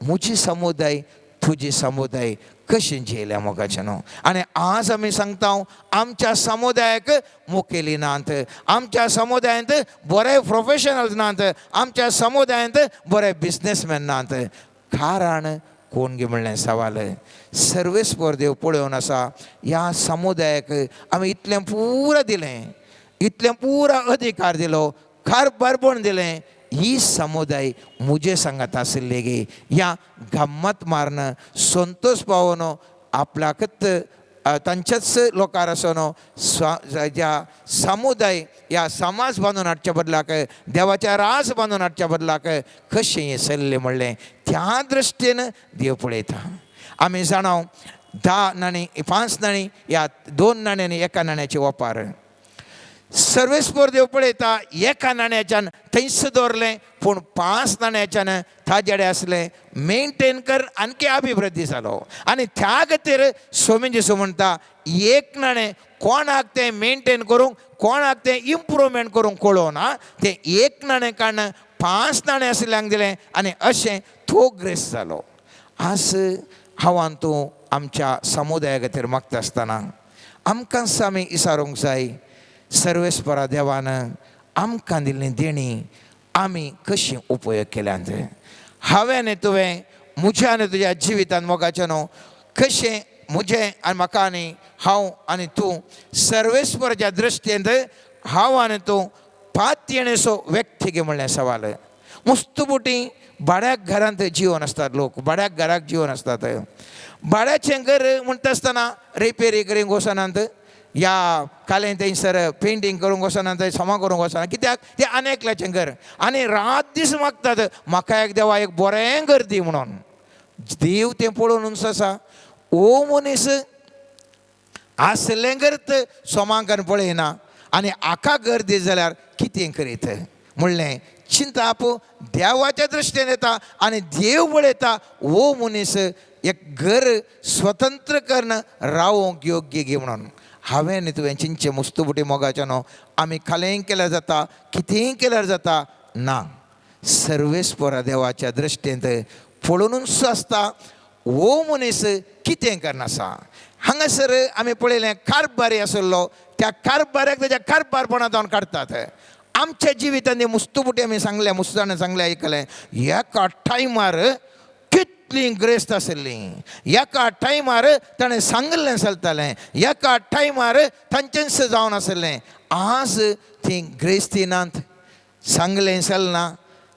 म्हजी समुदाय तुजी समुदाय कशी जियेल्या मोगाचें न्हू. आनी आज आमी सांगता आमच्या समुदायाक मुखेली नात, आमच्या समुदायांत बरे प्रोफेशनल्स नात, आमच्या समुदायांत बरे बिजनेसमॅन नात. कारण कोण गे म्हणलें सवाल. सर्वेस्पर देव पळोवन आसा ह्या समुदायाक आमी इतलें पुरो दिलें, इतलें पुरो अधिकार दिलो, कारबारपण दिलें. ही समुदाय मुजे सांगात आशिल्ले गे. या गम्मत मारन संतोष पावोन आपल्याकच तांच्याच लोकार आसून ज्या समुदाय या समाज बांदून हाडच्या बदलाक, देवाच्या रास बांदून हाडच्या बदलाक कशें हें चल्लें म्हणलें त्या दृश्टीन देव पळयता. आमी जाणाव 10 नाणी 5 नाणी या 2 नाण्यांनी एका नाण्याचे वापर. सर्वेस्पर देव पळयता एका नाण्याच्यान थंयच दवरलें, पूण 5 नाण्याच्यान ताजेडे आसलें. मेंटेन कर आनकी अभिवृद्धी जालो. आनी त्या खातीर स्वामी जेसू म्हणटा एक नाणें कोणाक तें मेंटेन करूंक, कोणाक तें इम्प्रूवमेंट करूंक कळोना, तें एक नाणें काडून 5 नाणें आशिल्ल्यांक दिलें आनी अशें तो ग्रेस जालो. आज हांव तूं आमच्या समुदाया खातीर मागता आसतना आमकां आमी विचारूंक जाय, सर्वेस्परा देवान आमकां दिल्लीं देणी आमी कशी उपयोग केल्यात. हांवें तुवें म्हज्या आनी तुज्या जिवितांत मोगाचें न्हू कशें म्हजें आनी म्हाका आनी हांव आनी तूं सर्वेस्पराच्या दृश्टीन हांव आनी तूं पातयेणेचो व्यक्ती गे म्हणलें सवाल. मुस्तुबुटी भाड्याक घरांत जिवन आसतात लोक, भाड्याक घराक जिवन आसतात. भाड्याचें घर म्हणटा आसतना रिपेरी करूंक वचनात, या कालें थंयसर पेंटींग करूंक वचनात, समा करूंक वचना. कित्याक तें आनेकल्याचें घर आनी रात दीस मागतात म्हाका एक देवा एक बरें घर दी म्हणून. देव तें पळोवन आसा ओ मनीस आसलें घर सोमांकन पळयना आनी आका घर दी जाल्यार कितें करीत म्हणलें चिंता आपूं देवाच्या दृश्टीन येता आनी देव पळयता ओ मनीस एक घर स्वतंत्र करून रावोंक योग्य गे म्हणून. हांवें न्ही तुवें चिंतचें मुस्तुबुटी मोगाचें न्हू आमी खालेंय केल्यार जाता, कितेंय केल्यार जाता ना. सर्वेस्परा देवाच्या दृश्टीन पळोवनूच आसता हो मनीस कितें करनासा. हांगासर आमी पळयलें कारबारी आशिल्लो, त्या कारबाऱ्याक तेज्या कारबारपणांत काडटात. आमच्या जिवितांत मुस्तुबुटी आमी सांगल्या, मुस्तान सांगलें आयकलें, एका टायमार कितली ग्रेस्त आशिल्ली, एका टायमार ताणें सांगलें चलतालें, एका टायमार तांचेंच जावन आशिल्लें. आज ती ग्रेस्ती नात, सांगलें चलना,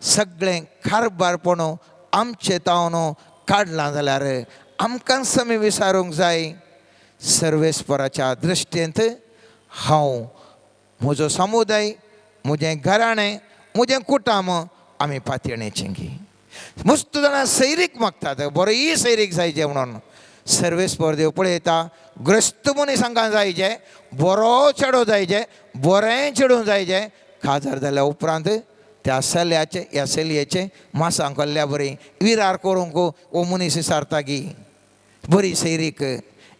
सगळें कारबारपण आमचें तावन काडलां जाल्यार आमकांच आमी विचारूंक जाय सर्वेस्पराच्या दृश्टींत हांव, म्हजो समुदाय, म्हजें घराणें, म्हजें कुटुंब आमी पातयणेचें घे. मस्त जाणां सैरीक मागतात बरोय सैरीक जायचें म्हणून. सर्वेस्पर देव पळयता ग्रस्त मनीसांका जायचें, बरो चेडो जायचें, बरें चेडूं जायचें, काजार जाल्या उपरांत त्या सल्याचे या सलयेचे मासां कोल्ल्या बरी विरार करूंक ओ मनीस विचारता की बरी सैरीक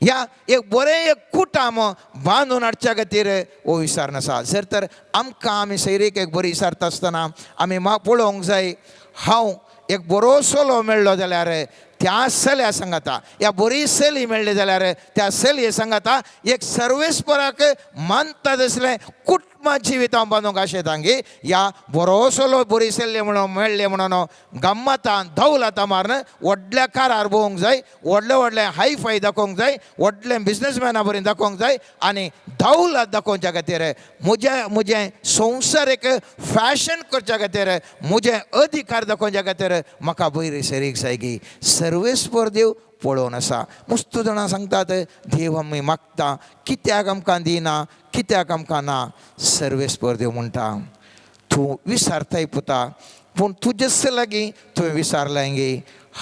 या एक बरें एक कुटाम बांदून हाडच्या खातीर हो विचार नासा. जर तर आमकां आमी सैरीक एक बरी विचारता आसतना आमी पळोवंक जाय हांव एक बरो सोलो मेळ्ळो जाल्यार त्या सल्या सांगाता या बरी सली मेळ्ळी जाल्यार त्या सलये सांगाता एक सर्वेस्पराक मानता तसलें कुटुंब जिवीत हांव बांदूंक आशेतांगी या बरो सोलो बरी सल्ले म्हणून मेळ्ळे म्हणून गम्मतान धवलाता मारन व्हडल्या कारार भोवंक जाय, व्हडले हाय फाय दाखोवंक जाय, व्हडले बिजनसमॅना बरी दाखोवंक जाय आनी धवलात दाखोवच्या खातीर म्हजें संवसारीक फॅशन करच्या खातीर म्हजें अधिकार दाखोवच्या खातीर म्हाका बरी सरीक जाय की सर्वेस्पर देव पळोवन आसा. मस्त जाणां सांगतात देव आमी मागता कित्याक आमकां दिना कित्याक आमकां ना. सर्वेस्पर देव म्हणटा तूं विचारताय पुता पूण तुजेच लागीं तुवें विचारलें गे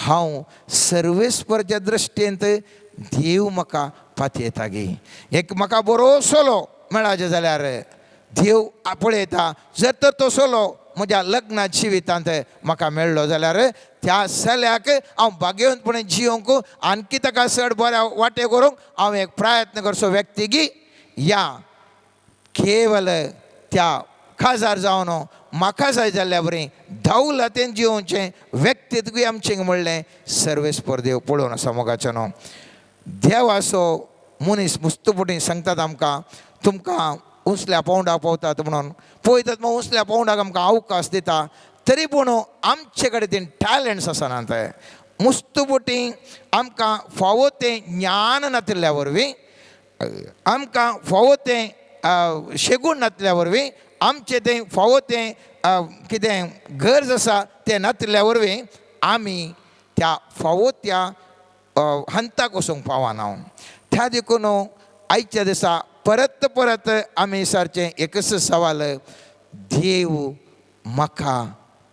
हांव सर्वेस्परच्या दृश्टेंत देव म्हाका पातयता गे. एक म्हाका बरो सोलो मेळाचे जाल्यार देव पळयता. जर तर तो सोलो म्हज्या लग्ना जिवितांत म्हाका मेळ्ळो जाल्यार त्या सल्याक हांव बागेवंतपणे जियोंक आनकी ताका चड बऱ्या वाटे करूंक हांव एक प्रयत्न करचो व्यक्तीगी या केवल त्या खाजार जावन म्हाका जाय जाल्ल्या बरें धवलतेन जियोवचें व्यक्तीतूय आमचें म्हणलें सर्वेस्पर देव पळोवन आसा मोगाचो न्हू. देवाचो मनीस मुस्तपटीं सांगतात आमकां तुमकां उसल्या पावंडाक पावतात म्हणून पळयतात मग उसल्या पावंडाक आमकां अवकाश दिता. तरी पूण आमचे कडेन टॅलंट्स आसनात मुस्तपटीं आमकां फावो तें ज्ञान नातिल्ल्या वरवीं आमकां फावो तें शेगूण नातिल्ल्या वरवीं आमचें तें फावो तें कितें गरज आसा तें नातिल्ल्या वरवीं आमी त्या फावो त्या हंताक वचूंक पावना. त्या देखून आयच्या दिसा परत परत आमी विचारचें एकच सवाल देव म्हाका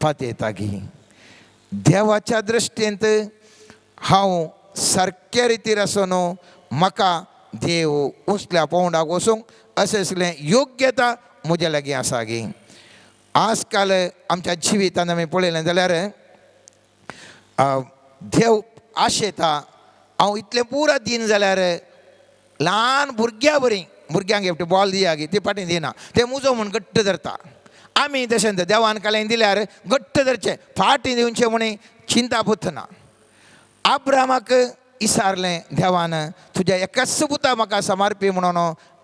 पातयता गी. देवाच्या दृश्टेंत हांव सारक्या रितीर आसून म्हाका देव उसल्या पावंडाक वचूंक असलें योग्यता म्हज्या लागीं आसा गी. आज काल आमच्या जिवितांत आमी पळयलें जाल्यार देव आशेता हांव इतलें पुरा दिन जाल्यार ल्हान भुरग्यां बरीं भुरग्यांक एक बॉल दिया गी ती फाटीं दिना ते मुजो म्हूण घट्ट धरता. आमी तशें देवान कालें दिल्यार घट्ट धरचें फाटीं दिवचें म्हणून चिंता पत्तना. आब्रामाक इसारलें देवान तुज्या एकच पुता म्हाका समर्पी म्हणून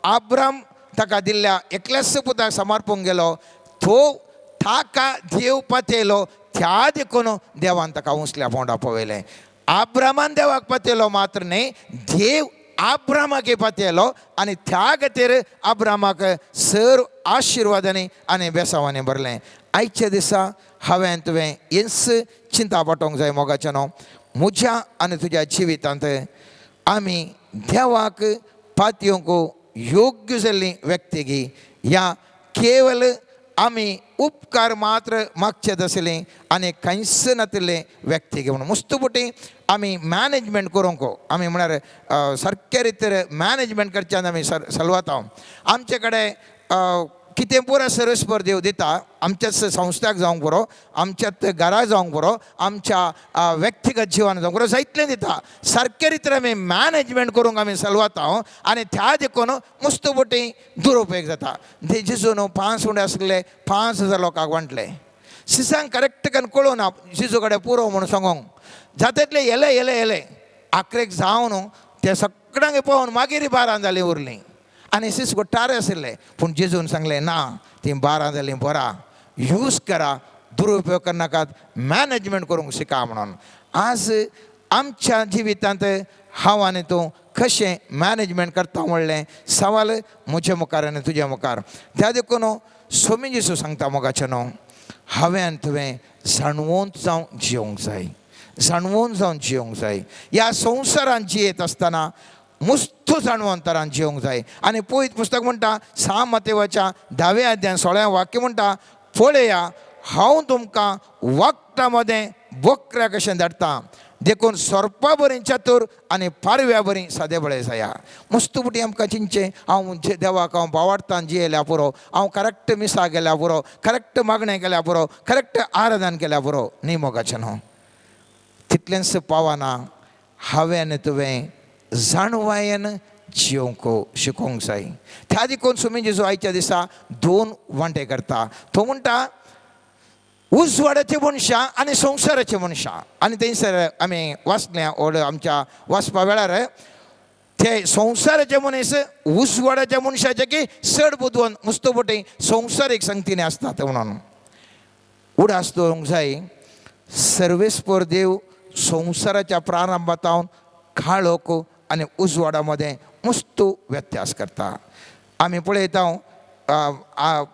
आब्राम ताका दिल्ल्या एकल्याच पुताक समर्पूंक गेलो. तो ताका देव पातयलो त्या देखून देवान ताका उसल्या पोंडाक पळयलें. आब्रामान देवाक पातयलो मात्र न्ही देव आब्रामाक पातयलो आनी त्या खातीर आब्रामाक सर आशिर्वादांनी आनी बेसांवांनी भरलें. आयच्या दिसा हांवें तुवें हेंच चिंता पडोवंक जाय मोगाचें न्हू. म्हज्या आनी तुज्या जिवितांत आमी देवाक पातयोंक योग्य जाल्लीं व्यक्तीगी या केवल आमी उपकार मात्र मागचेच आसलीं आनी कांयच नातिल्लें व्यक्तीगे म्हणून मुस्तपटीं आमी मॅनेजमेंट करूंक आमी म्हळ्यार सारक्या रितीर मॅनेजमेंट करच्यान आमी सलवाता. आमचे कडेन कितें पुरो सर्वेस्पर देव दिता आमच्याच संस्थाक जावंक बरो आमच्याच घरा जावंक बरो आमच्या व्यक्तिगत जिवान जावंक बरो जायतलें दिता. सारके रितीर आमी मॅनेजमेंट करूंक आमी सलवाता आनी त्या देखून मुस्तपटीं दुरुपयोग जाता. जेजून 5 उंडे आसले 5,000 लोकांक वांटले. सिसांक करेक्ट करून कळून ना जेजू कडेन पुरो म्हणून सांगूंक जाता येले आखरेक जावन ते सगळ्यांक पळोवन मागीर 12 जालीं उरलीं आनी सीस गोट्टारे आशिल्ले. पूण जेजून सांगलें ना ती 12 जालीं बरा यूज करा दुरुपयोग करनाकात मॅनेजमेंट करूंक शिका म्हणून. आज आमच्या जिवितांत हांव आनी तूं कशें मॅनेजमेंट करता म्हणलें सवाल म्हजे मुखार आनी तुज्या मुखार. त्या देखून स्वामी जेजू सांगता मोगाचें न्हू हांवें आनी तुवें जाणवून जावं जियोंक जाय जाणवून जावन जियोंक जाय. ह्या संवसारांत जियेत आसतना मुस्त जाणवंतरान जियोंक जाय. आनी पळयत पुस्तक म्हणटा 6 मत्तेवाच्या 10व्या अध्यायान 16वें वाक्य म्हणटा पळया हांव तुमकां वखदा मदें बकऱ्या कशें धाडटा देखून सोरपा बरी चतुर आनी पारव्या बरी सादे बळे जाया. मस्त बुटी आमकां चिंचे हांव देवाक हांव भावार्थान जियेल्या पुरो, हांव करेक्ट मिसा गेल्या पुरो, करेक्ट मागणें केल्या पुरो, करेक्ट आराधन केल्या पुरो न्ही मोगाचें न्हू. तितलेंच पावना. हांवें तुवें जाणवायेन जियोंक शिकोवंक जाय. त्या देखून सुमी जेजू आयच्या दिसा 2 वांटे करता. तो म्हणटा उजवाडाचे मनशां आनी संवसाराचे मनशां. आनी थंयसर आमी वाचल्या ओड आमच्या वाचपा वेळार ते संवसाराचे मनीस उजवाडाच्या मनशाचे की चड बुदवून मुस्तोबोटी संवसारीक संगतीने आसतात म्हणून उडास दवरूंक जाय. सर्वेस्पर देव संवसाराच्या प्रारंभातावन काळोख आनी उजवाडा मदें मस्त व्यत्यास करता. आमी पळयता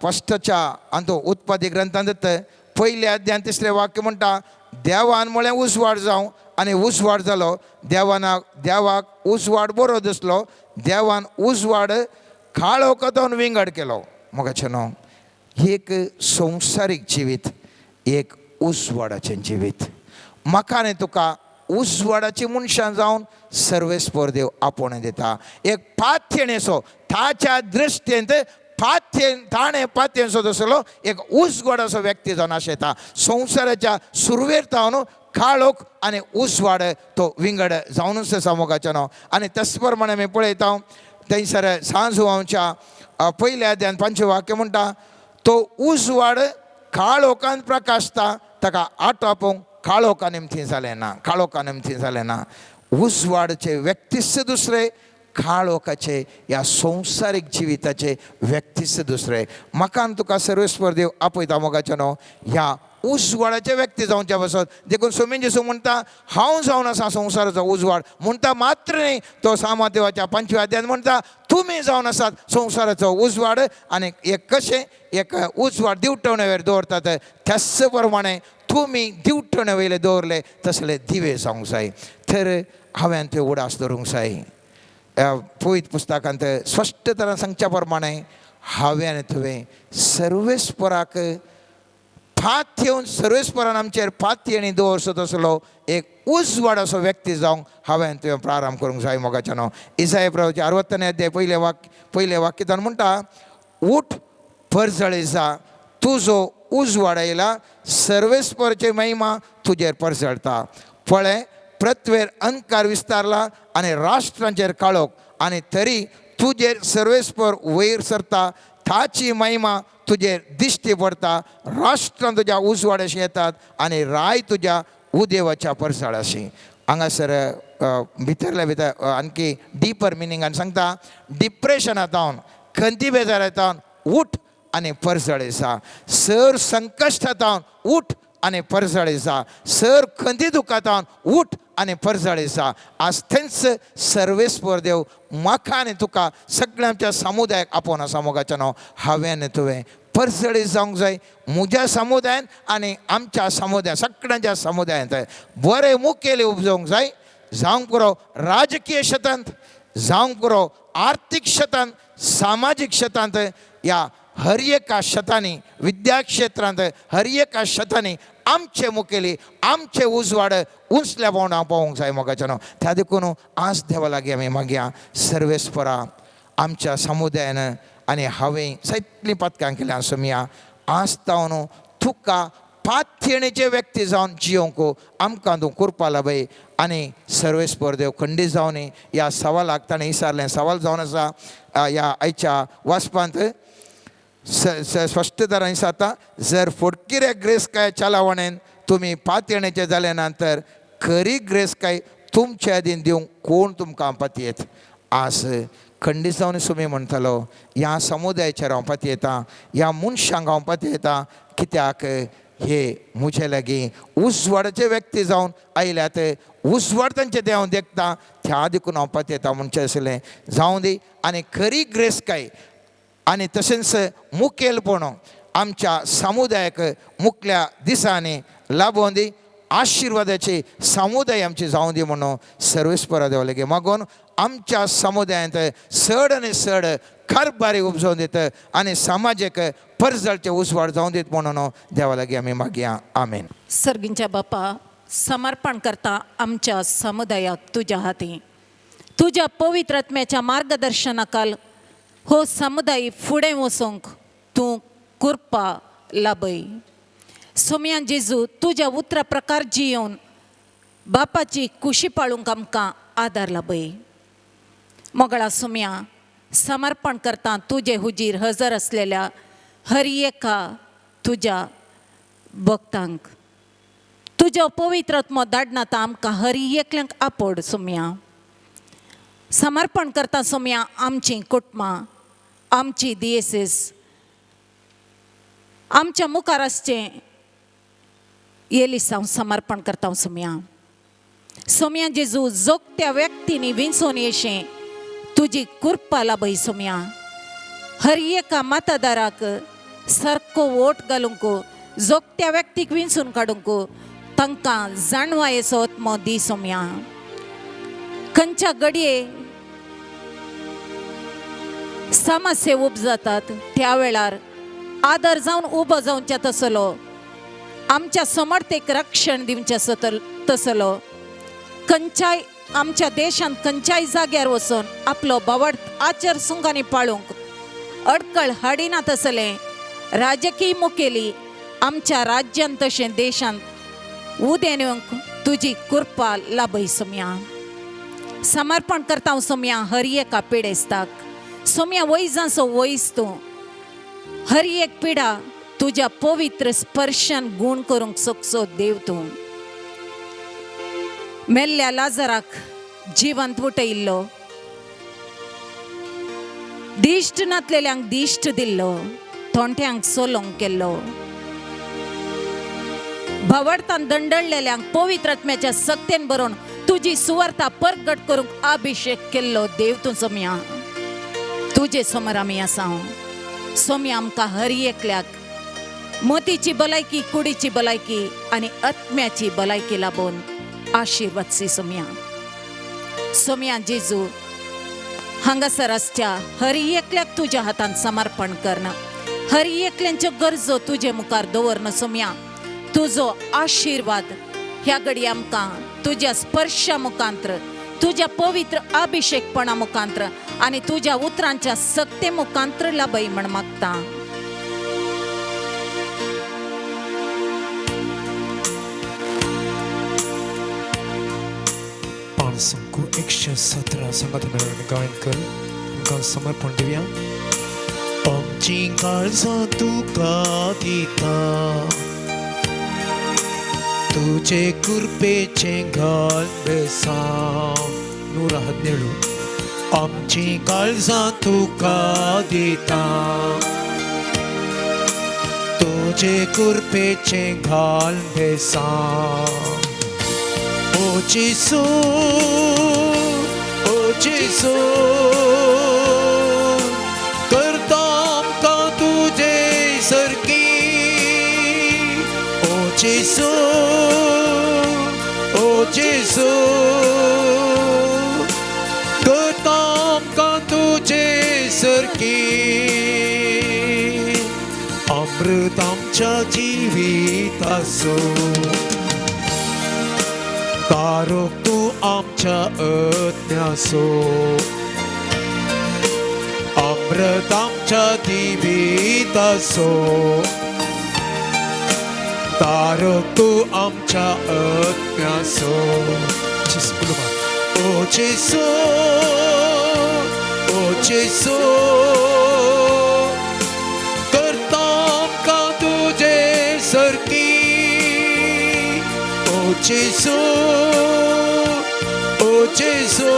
फस्टच्या हातूंत उत्पत्ती ग्रंथांत पयल्या अध्यायान 3रें वाक्य म्हणटा देवान म्हळें उजवाड जावं आनी उजवाड जालो. देवाक उजवाड बरो दिसलो. देवान उजवाड काळोखांतून विंगड केलो. मोगाचें न्हू. एक संवसारीक जिवीत, एक उजवाडाचें जिवीत. म्हाका आनी तुका उजवाडाची मनशां जावन सर्वेस्पर देव आपोवणें दिता. एक पाथयणेचो ताच्या दृश्टेंत ताणें पाथयेचो दसलो एक उजवाडाचो व्यक्ती जावन आशेता. संवसाराच्या सुरवेर तावन काळोख आनी उजवाड तो विंगड जावनूच आसा मोगाचें न्हू. आनी तस प्रमाणे आमी पळयता थंयसर सांजवांच्या पयल्या अध्यायान 5 वाक्य म्हणटा तो उजवाड काळोखान प्रकाशता ताका आटोवंक काळोखा निमती जालें ना. काळोखा निमती जालें ना. उजवाडचे व्यक्तीच दुसरे, काळोखाचे ह्या संवसारीक जिविताचे व्यक्तीच दुसरे. म्हाका आनी तुका सर्वेस्पर देव आपयता मोगाचें न्हू. ह्या उजवाडाचे व्यक्ती जावच्या पासत देखून सुमी जेजू म्हणटा हांव जावन आसा संवसाराचो उजवाड म्हणटा मात्र न्ही. तो सामा देवाच्या 5व्या अध्यायान म्हणटा तुमी जावन आसात संवसाराचो उजवाड. आनी एक कशें एक उजवाड दिवटणे वयर दवरतात त्याच प्रमाणे तुमी दिवटणे वयले दवरले तसले दिवे जावंक जाय. तर हांवें ते उडास दवरूंक जाय. पवित्र पुस्तकांत स्पश्ट तरान सांगच्या प्रमाणे हांवें आनी तुवें सर्वेस्पराक फात येवन सर्वेस्परान आमचेर फातयेणी दवरसो तसलो एक उजवाडाचो व्यक्ती जावंक हांवें तुवें प्रारंभ करूंक जाय मोगाचें न्हू. इसाया प्रभूचे 60 अध्याय पयले वाक्यान म्हणटा उठ परजळे जा तुजो उजवाड येयला सर्वेस्परचे महिमा तुजेर परजळटा. पळय पृथ्वेर अंधकार विस्तारला आनी राष्ट्रांचेर काळोख आनी तरी तुजेर सर्वेस्पर वयर सरता. ताची महिमा तुजेर दिश्टी पडटा. राष्ट्रां तुज्या उजवाडाशी येतात आनी राय तुज्या उदेवाच्या परसाळाशी. हांगासर भितरल्या भितर आणखी डिपर मिनींगान सांगता डिप्रेशनांतावन खंती बेजारांतावन उठ आनी परसळे जा. सर संकश्टांतावन उठ आनी परसळे जा. सर खंती दुखांतावन उठ आनी परसळे जा. आज थंयच सर्वेस्पर देव म्हाका आनी तुका सगळ्या आमच्या समुदायाक आपोवन आसा मोगाचें न्हू. हांवें आनी तुवें परसळे जावंक जाय. म्हज्या समुदायान आनी आमच्या समुदाय सगळ्यांच्या समुदायांत बरे मुखेली उपजोवंक जाय. जावंक पुरो राजकीय क्षेत्रांत, जावंक पुरो आर्थीक क्षेत्रांत, सामाजीक क्षेत्रांत, ह्या हर एका क्षेत्रांनी विद्या क्षेत्रांत हर एका क्षेत्रांनी आमचे मुखेली आमचे उजवाड उंचल्या पावंडा पावोवंक जाय मोगाचें न्हू. त्या देखून आज देवा लागीं आमी मागया सर्वेस्परा आमच्या समुदायान आनी हांवें सैतलीं पथकां केल्यां सुमया आज तावन तुका पाथयणेचे व्यक्ती जावन जियोंक आमकां तूं करपा लाभय. आनी सर्वेस्पर देव खंडीत जावन ह्या सवालाक ताणें विचारलें सवाल जावन आसा ह्या आयच्या वाचपांत स्पश्ट तरान दिसता जर फुडकिऱ्या ग्रेसकाय चलावणेन तुमी पातयणेचे जाले नंतर खरी ग्रेसकाय तुमच्या अधीन दिवंक कोण तुमकां पातयेत. आज खंडीत जावन सुमी म्हणटलो ह्या समुदायाचेर हांव पातयेतां, ह्या मनशांक हांव पातयेतां कित्याक हे म्हजे लागीं उजवाडाचे व्यक्ती जावन आयल्यात. उजवाड तांचे ते हांव देखता त्या देखून हांव पातयेतां म्हणचें आसलें. जावं दी आनी खरी ग्रेसकाय आनी तशेंच मुखेलपण आमच्या समुदायाक मुखल्या दिसांनी लाभोवन दी. आशिर्वादाची समुदाय आमची जावं दी म्हणून सर्वेस्परा देवा लागीं मागून आमच्या समुदायांत चड आनी चड कारबारी उपजोवन दित आनी समाजीक परजळचे उजवाड जावं दीत म्हणून देवा लागीं आमी मागया. आमेन. सर्गींच्या बापा समर्पण करता आमच्या समुदायाक तुझ्या हाती. तुझ्या पवित्र आत्म्याच्या मार्गदर्शनाखाल हो समुदाय फुडें वचूंक तूं कृपा लाभय. सोम्यान जेजू तुझ्या उतरा प्रकार जियोवन बापाची कुशी पाळूंक आमकां आदार लाभय. मोगळा सोम्या समर्पण करता तुझे हुजीर हजर असलेल्या हर एका तुझ्या भक्तांक तुझ्या पवित्र आत्मो धाडनाता आमकां हर एकल्यांक आपड. सोम्या समर्पण करता सोम्या आमची कुटुंबां, आमची दिएसीस, आमच्या मुखार आसचें येलीस हांव समर्पण करता. सोम्या जेजू जोगत्या व्यक्तींनी विंचून येशें तुजी कृपा लाभय. सोम्या हर एका मतदाराक सारको वोट घालूंक, जोगत्या व्यक्तीक विंचून काडूंक तांकां जाणवायेचो आत्मो दी. सोम्या खंयच्या घडये समस्या उपजातात त्या वेळार आदर जावन उबो जावचे तसलो, आमच्या समर्थेक रक्षण दिवचें तसलो, खंयच्याय आमच्या देशांत खंयच्याय जाग्यार वचून आपलो बावड आचार सुंगांनी पाळूंक अडकळ हाडिना तसलें राजकीय मुखेली आमच्या राज्यांत तशें देशांत उदें येवंक तुजी कृपा लाभय. सोम्या समर्पण करता सोम्या हर एका पिडेस्ताक. सोम्या वैजांचो वैस तूं हर एक पिडा तुझ्या पवित्र स्पर्शान गुण करूंक सोकसो देव तूं. मेल्ल्या लाजराक जिवंत उठयल्लो, दिश्ट नातलेल्यांक दिश्ट दिल्लो, थोंट्यांक सोलोंक केल्लो, भवडतान दंडळलेल्यांक पवित्र आत्म्याच्या सक्तेन बरोवन तुजी सुवार्ता परगट करूंक अभिषेक केल्लो देव तूं. सोम्या तुजे समोर आमी आसा. सोम्या आमकां हर एकल्याक मोतीची भलायकी, कुडीची भलायकी आनी आत्म्याची भलायकी लाभून आशिर्वादसी. सोम्या जेजू हांगासर आसच्या हर एकल्याक तुज्या हातान समर्पण करना, हर एकल्यांच्यो गरजो तुजे मुखार दवरना. सोम्या तुजो आशिर्वाद ह्या घडी आमकां तुज्या स्पर्शा मुखांत्र, तुज्या पवित्र अभिषेकपणा मुखांत्र आनी तुज्या उतरांच्या सक्ते मुखांत्र लाभय म्हण मागता. पान संको 117 संगत मेळून गायन कर आमकां समर्पण दिवया. आमची काळजां तुका दिता, तुजे कृपेचे घाल बेसांव. नूर 17 आमची काळजां तुका दिता, तुजे कृपेचे घाल बेसांव. ओ जेसू, ओ जेसू, करता आमकां तुजे सारकी. ओ जेसू, ओ जेसू, करता आमकां तुजे सारकी. अमृत आमच्या जिविताचो, तारोक तूं आमच्या आत्म्याचो. अमृत आमच्या जिविताचो, तारोक तूं आमच्या आत्म्याचो. ओ जेसू, ओ जेसू, करता आमकां तुजे सारकी. ओ जेसू, ओ जेसू,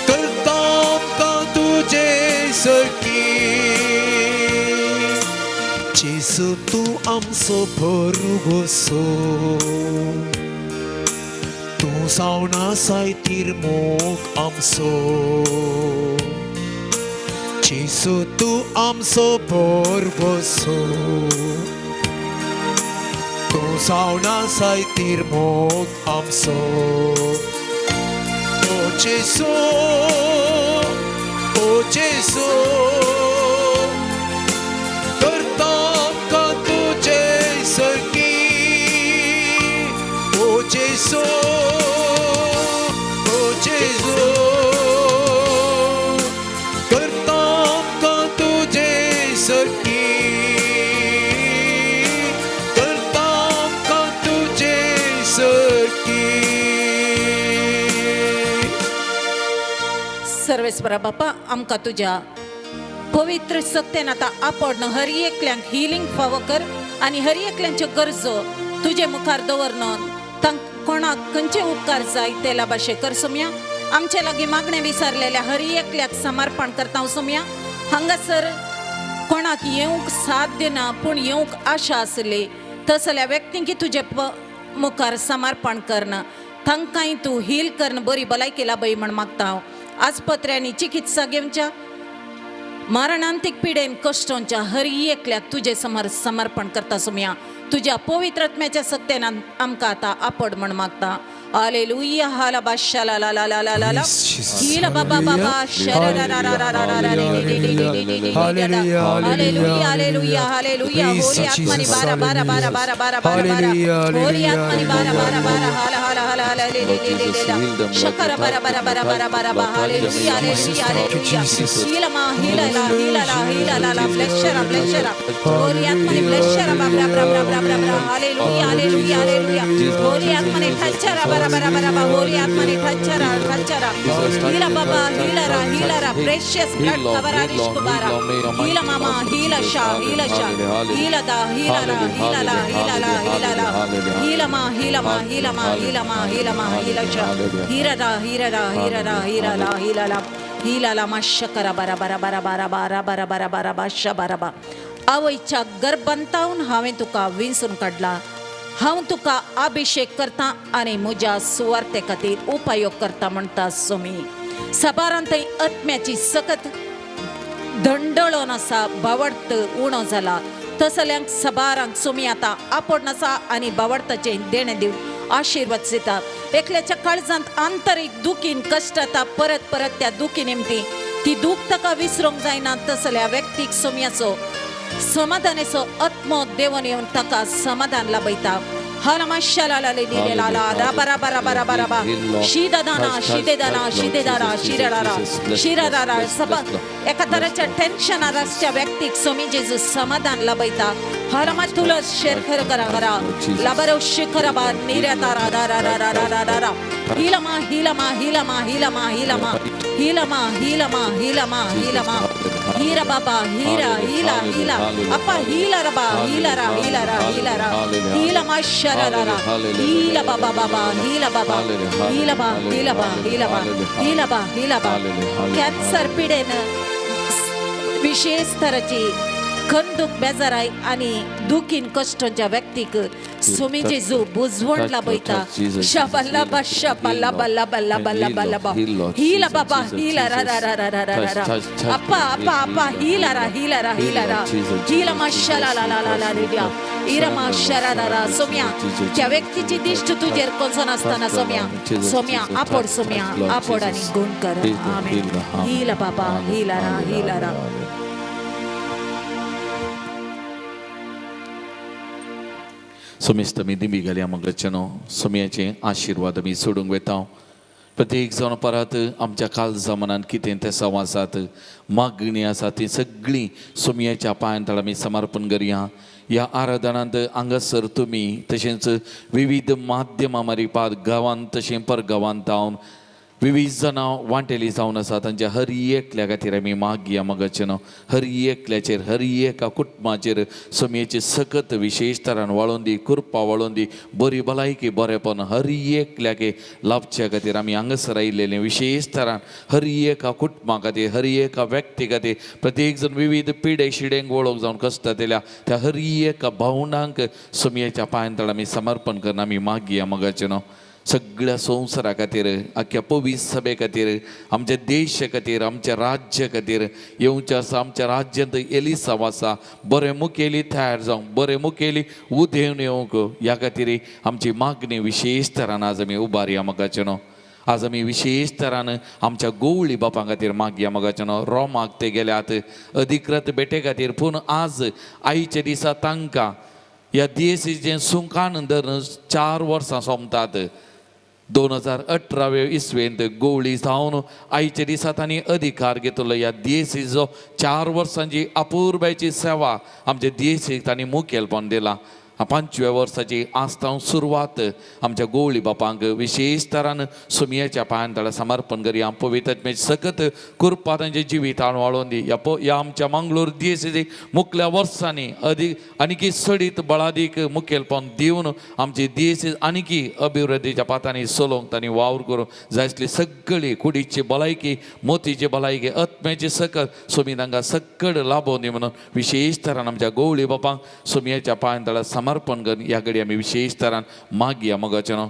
करता आमकां तुजे सारकी. जेसू तूं आमचो भरगोसो, तूं जावना सायतीर मोग आमचो. जेसू तूं आमचो भरगोसो, तूं जावना सायतीर मोग आमचो. ओ जेसू, ओ जेसू, करता आमकां तुजे सारकी. सकी करता आमकां तुजे सरकी. सर्वेस्वरा बापा आमकां तुज्या पवित्र सत्यान आतां आपण हर एकल्यांक हिलींग फावो कर आनी हर एकल्यांच्यो गरजो तुजे मुखार दवरन तांक कोणाक खंयचे उपकार जाय ते लाभाशे कर सोम्या. आमचे लागीं मागणे विचारलेल्या हर एकल्याक समर्पण करता हांव सोम्या. हांगासर कोणाक येवंक साध्य ना पूण येवंक आशा आसली तसल्या व्यक्तींक तुजे मुखार समर्पण करना तांकांय तूं हील करन बरी भलायकी लाभय म्हण मागता हांव. आस्पत्र्यांनी चिकित्सा घेवच्या मारणांतीक पिडेन कश्टांच्या हर एकल्याक तुजे समोर समर्पण करता सोम्या. तुज्या पवित्र आत्म्याच्या सत्यान आमकां आतां आपड म्हण मागता. हालेलुया हाला बाशा ला ला ला ला ला ला ला हीला बाबा बाबा शरा रा रा रा रा रा रा रा हालेलुया हालेलुया हालेलुया. होली आत्मानी बारा बारा बारा बारा बारा बारा बारा होली आत्मानी बारा बारा बारा हाला हाला हाला हाला ले ले ले ले ले शकर बारा बारा बारा बारा बारा बारा हालेलुया हालेलुया हालेलुया. हीला मा हीला ला हीला ला हीला ला ला ब्लेशरा ब्लेशरा होली आत्मानी ब्लेशरा बाबरा बाबरा बाबरा हालेलुया हालेलुया हालेलुया. होली आत्मानी ठचरा bara bara bara bara holy atmani touchara hila baba hila precious blood kavaranish kubara hila mama hila sha hila hila da hila la hila ma hila sha hila la mashakara bara bara bara bara bara bara bara bara basha bara ba. आवयच्या गर्भांतावन हांवें तुका विंचून काडला. हांव तुका अभिषेक करता आनी म्हज्या सुवार्ते खातीर उपयोग करता म्हणटा सोमी. सबारांत आत्म्याची सकत धंडळोन आसा बावडत उणो जाला तसल्यांक सबारांक सोमी आतां आपण आसा आनी बावडताचे देणे दिवन आशिर्वाद दिता. एकल्याच्या काळजांत आंतरीक दुखीन कश्ट येता परत परत त्या दुखी निमती ती दूख ताका विसरूंक जायना तसल्या व्यक्तीक सोम्याचो समाधानाचो आत्मो देवन येवन ताका समाधान लाभयता. हलमाशाला ला ले ले ला ला रा bara bara bara bara ba शिदेदाना शिरारा सब एका तराच्या टेन्शनार आसच्या व्यक्तीक सोमी जेजू समाधान लाभयता. हलमा तुला शेर खर करा करा लाबरो शिखर बा निरता रा रा रा रा रा रा रा हिलमा हिलमा हिलमा हिलमा हिलमा हिलमा हिलमा हिलमा हिलमा हीरा बाबा हीरा हीला हीला अप्पा हीला रबा हीला रा हीला रा हीला रा हीला मा शरा रा हीला बाबा बाबा हीला बाबा हीला बा हीला बा हीला बा हीला बा हीला बा. कॅन्सर पिडेन विशेष तराची खंदूक बेजाराय आनी दुखीन कश्टांच्या व्यक्तीक सोमी जेजू बुजवण लाभयता. शाबल्ला बा शाबल्ला बल्ला बल्ला बल्ला बल्ला बा हीला बाबा हीला रा रा रा रा रा रा अप्पा अप्पा अप्पा हीला रा हीला रा हीला रा हीला माशाला ला ला ला ला रिया इरा माशारा रा रा सोम्या. त्या व्यक्तीची दिष्ट तुजेर कोणसोन आसतना सोम्या सोम्या आपड सोम्या आपड आनी गुण कर. आमेन. हीला बाबा हीला रा हीला रा. सोमिस्त मी दिमी घाल्या मगचनो सोम्याचे आशीर्वाद मी सोडूंक वेता. प्रत्येक जाण परत आमच्या काल जमानान कितें ते संवासात मागणी आसा ती सगळी सोम्याच्या पांयांतळ आमी समर्पण करया. ह्या आराधनांत हांगासर तुमी तशेंच विविध माध्यमां मारिपात गांवांत तशें परगांवांत जावन विविध जाणां वांटेली जावन आसा तांच्या हर एकल्या खातीर आमी मागया मगचनो. हर एकल्याचेर हर एका कुटुंबाचेर सोम्याची सकत विशेश तरान वाळोवन दी कृपा वाळोवन दी बरी भलायकी बरेपण हर एकल्याक लाभच्या खातीर आमी हांगासर आयिल्लें विशेष तरान हर एका कुटुंबा खातीर हर एका व्यक्ती खातीर प्रत्येक जण विविध पिडे शिडेंक वळख जावन कश्टांतल्या त्या हर एका भावंडांक सोम्याच्या पांयांतळ आमी समर्पण करून आमी मागया मगचनो. सगळ्या संवसारा खातीर आख्या पवित्र सभे खातीर आमच्या देशा खातीर आमच्या राज्या खातीर येवचें आसा. आमच्या राज्यांत एलिसांव आसा बरें मुखेली तयार जावंक बरें मुखेली उदेवन येवंक ह्या खातीर आमची मागणी विशेष तरान आज आमी उबारया मगाचेनो. आज आमी विशेष तरान आमच्या गोवळी बापां खातीर मागया मगाचेनो. रोमाक ते गेल्यात अधिकृत बेटे खातीर पूण आज आयच्या दिसा तांकां ह्या देशीचें सुखान धरून 4 वर्सां सोंपतात. 2018 इसवेंत गवळी जावन आयच्या दिसात आनी अधिकार घेतलो. ह्या DSCचो 4 वर्सांची अपूर्बायची सेवा आमच्या DSCक तांणी मुखेलपण दिलां. 5व्या वर्साची आस्तांव सुरवात आमच्या गवळी बापांक विशेष तरान सुमयेच्या पांयां तळा समर्पण करी. हांव पवित्र आत्म्याचे सकत कृपा तांचे जिवितान वाळोवन दी. ह्या आमच्या मंगळूर DSCचे मुखल्या वर्सांनी आनीकी सडीत बळादीक मुखेलपण दिवन आमची DSC आनीकी अभिवृद्धीच्या पातांनी चलोवंक तांणी वावर करूंक जाय आसली सगळी कुडीची भलायकी मोतीची भलायकी आत्म्याची सकत सुमी तांकां सकड लाभोवन दी म्हणून विशेष तरान आमच्या गवळी बापांक सुमयेच्या पांयां तळा समर्पण करून ह्या घडी आमी विशेष तरान मागया मोगाचें.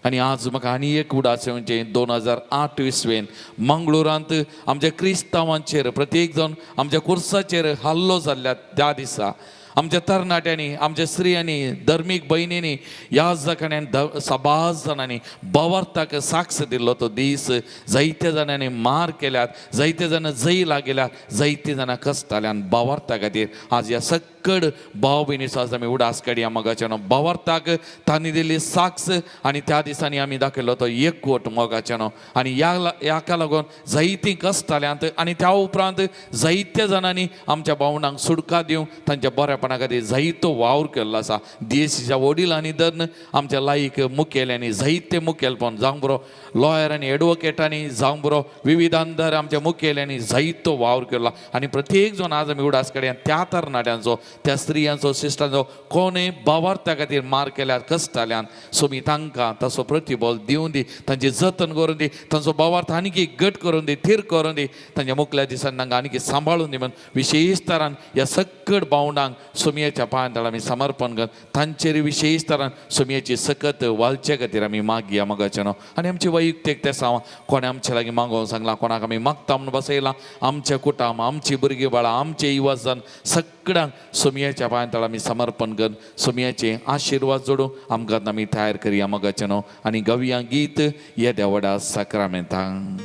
आनी आज म्हाका आनी एक उडास येवचें. 2008 इसवेन मंगळुरांत आमच्या क्रिस्तांवांचेर प्रत्येक जण आमच्या कुर्साचेर हल्लो जाल्ल्या त्या दिसा आमच्या तरणाट्यांनी आमच्या स्त्रियांनी धर्मीक भयणींनी ह्या जखण्यान सबाज जाणांनी बवार्थाक साक्ष दिल्लो तो दीस. जायत्या जाणांनी मार केल्यात, जायते जाणां जैला गेल्यात, जायते जाणां कस्ताल्यान बवार्था खातीर आज ह्या सकड भाव भयणीचो आज आमी उडास काडया मोगाचें. बवार्थाक तांणी दिल्ली साक्ष आनी त्या दिसांनी आमी दाखयलो तो एकवट मोगाचें. आनी ह्याका लागून जायतीं कस्ताल्यांत आनी त्या उपरांत जायत्या जाणांनी आमच्या भावंडांक सुटका दिवंक तांच्या बऱ्यापणा खातीर जायतो वावर केल्लो आसा. DSCच्या वडिलांनी धरून आमच्या लायक मुखेल्यांनी जायते मुखेलपण जावंक बरो लॉयरांनी एडवोकेटांनी जावंक बरो विविध अंदर आमच्या मुखेल्यांनी जायतो वावर केल्लो. आनी प्रत्येक जण आज आमी उडास काडया त्या तरणाट्यांचो त्या स्त्रियांचो शिश्टांचो कोणें बवार्थ्या खातीर मार केल्यार कस्ताल्यान सुमी तांकां तसो प्रतिबल दिवन दी, तांची जतन करून दी, तांचो बवार्थ आनीकी घट करून दी, थीर करून दी, तांच्या मुखल्या दिसांनी तांकां आनीकी सांबाळून दी म्हणून विशेष तरान ह्या सकड भावंडांक सुमयेच्या पांयां तळा आमी समर्पण कर. तांचेर विशेष तरान सुमयेची सकत वालचे खातीर आमी मागया मोगाचें. आनी आमची वैयक्तीक ते सांग कोणें आमचे लागीं मागोवंक सांगलां, कोणाक आमी मागता म्हणून बसयलां, आमच्या कुटुंब आमची भुरगीं बाळां आमचे युवजन सगळ्यांक सुमयेच्या पांयां तळा आमी समर्पण कर. सुमयेचे आशिर्वाद जोडूं आमकां आमी तयार करया मोगाचें. आनी गवया गीत येद्या व्हडा साक्रामेंतांक.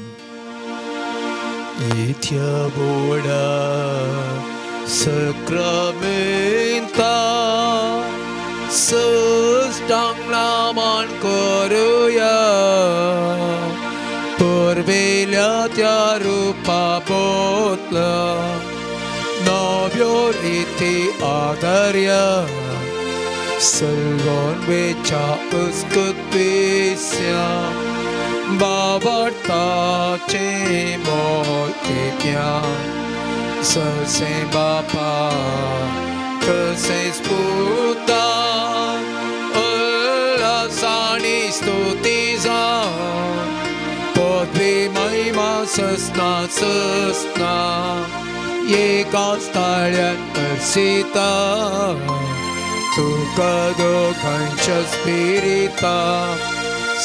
येद्या व्हडा साक्रामेंता सस्तांगला करूया परवेल्या त्या रूपा बोतला नव्यो रीती आदर्या सलगोन बेचा अस्कत पेस्या बाबार्ताचे मोते प्यार ससे बापा कसे स्पुता अल्लासानी स्तुती जा पदवी महिमा ससना ससना एकाच ताळ्यात अर्सिता तुका दोघांच्या स्पिरिता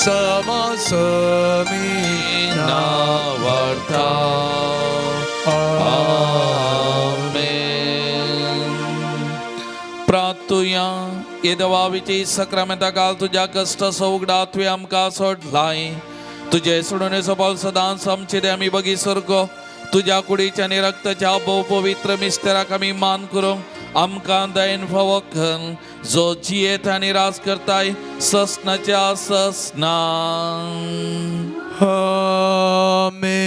समा समीना वार्ता प्रार्थुया येदवाविची सक्रामेंता काल तुझ्या कष्ट सौगडा तुवें आमकां सोडलाय. तुझे सोडून सबाल सदांच आमचे दे आमी बगी सर्गो तुझ्या कुडीच्या आनी रक्ताच्या भोव पवित्र मिस्तेराक आमी मान करूंक आमकां दयेन फावो कर, जो जियेत आनी राज करताय ससनाच्या ससना. आमेन.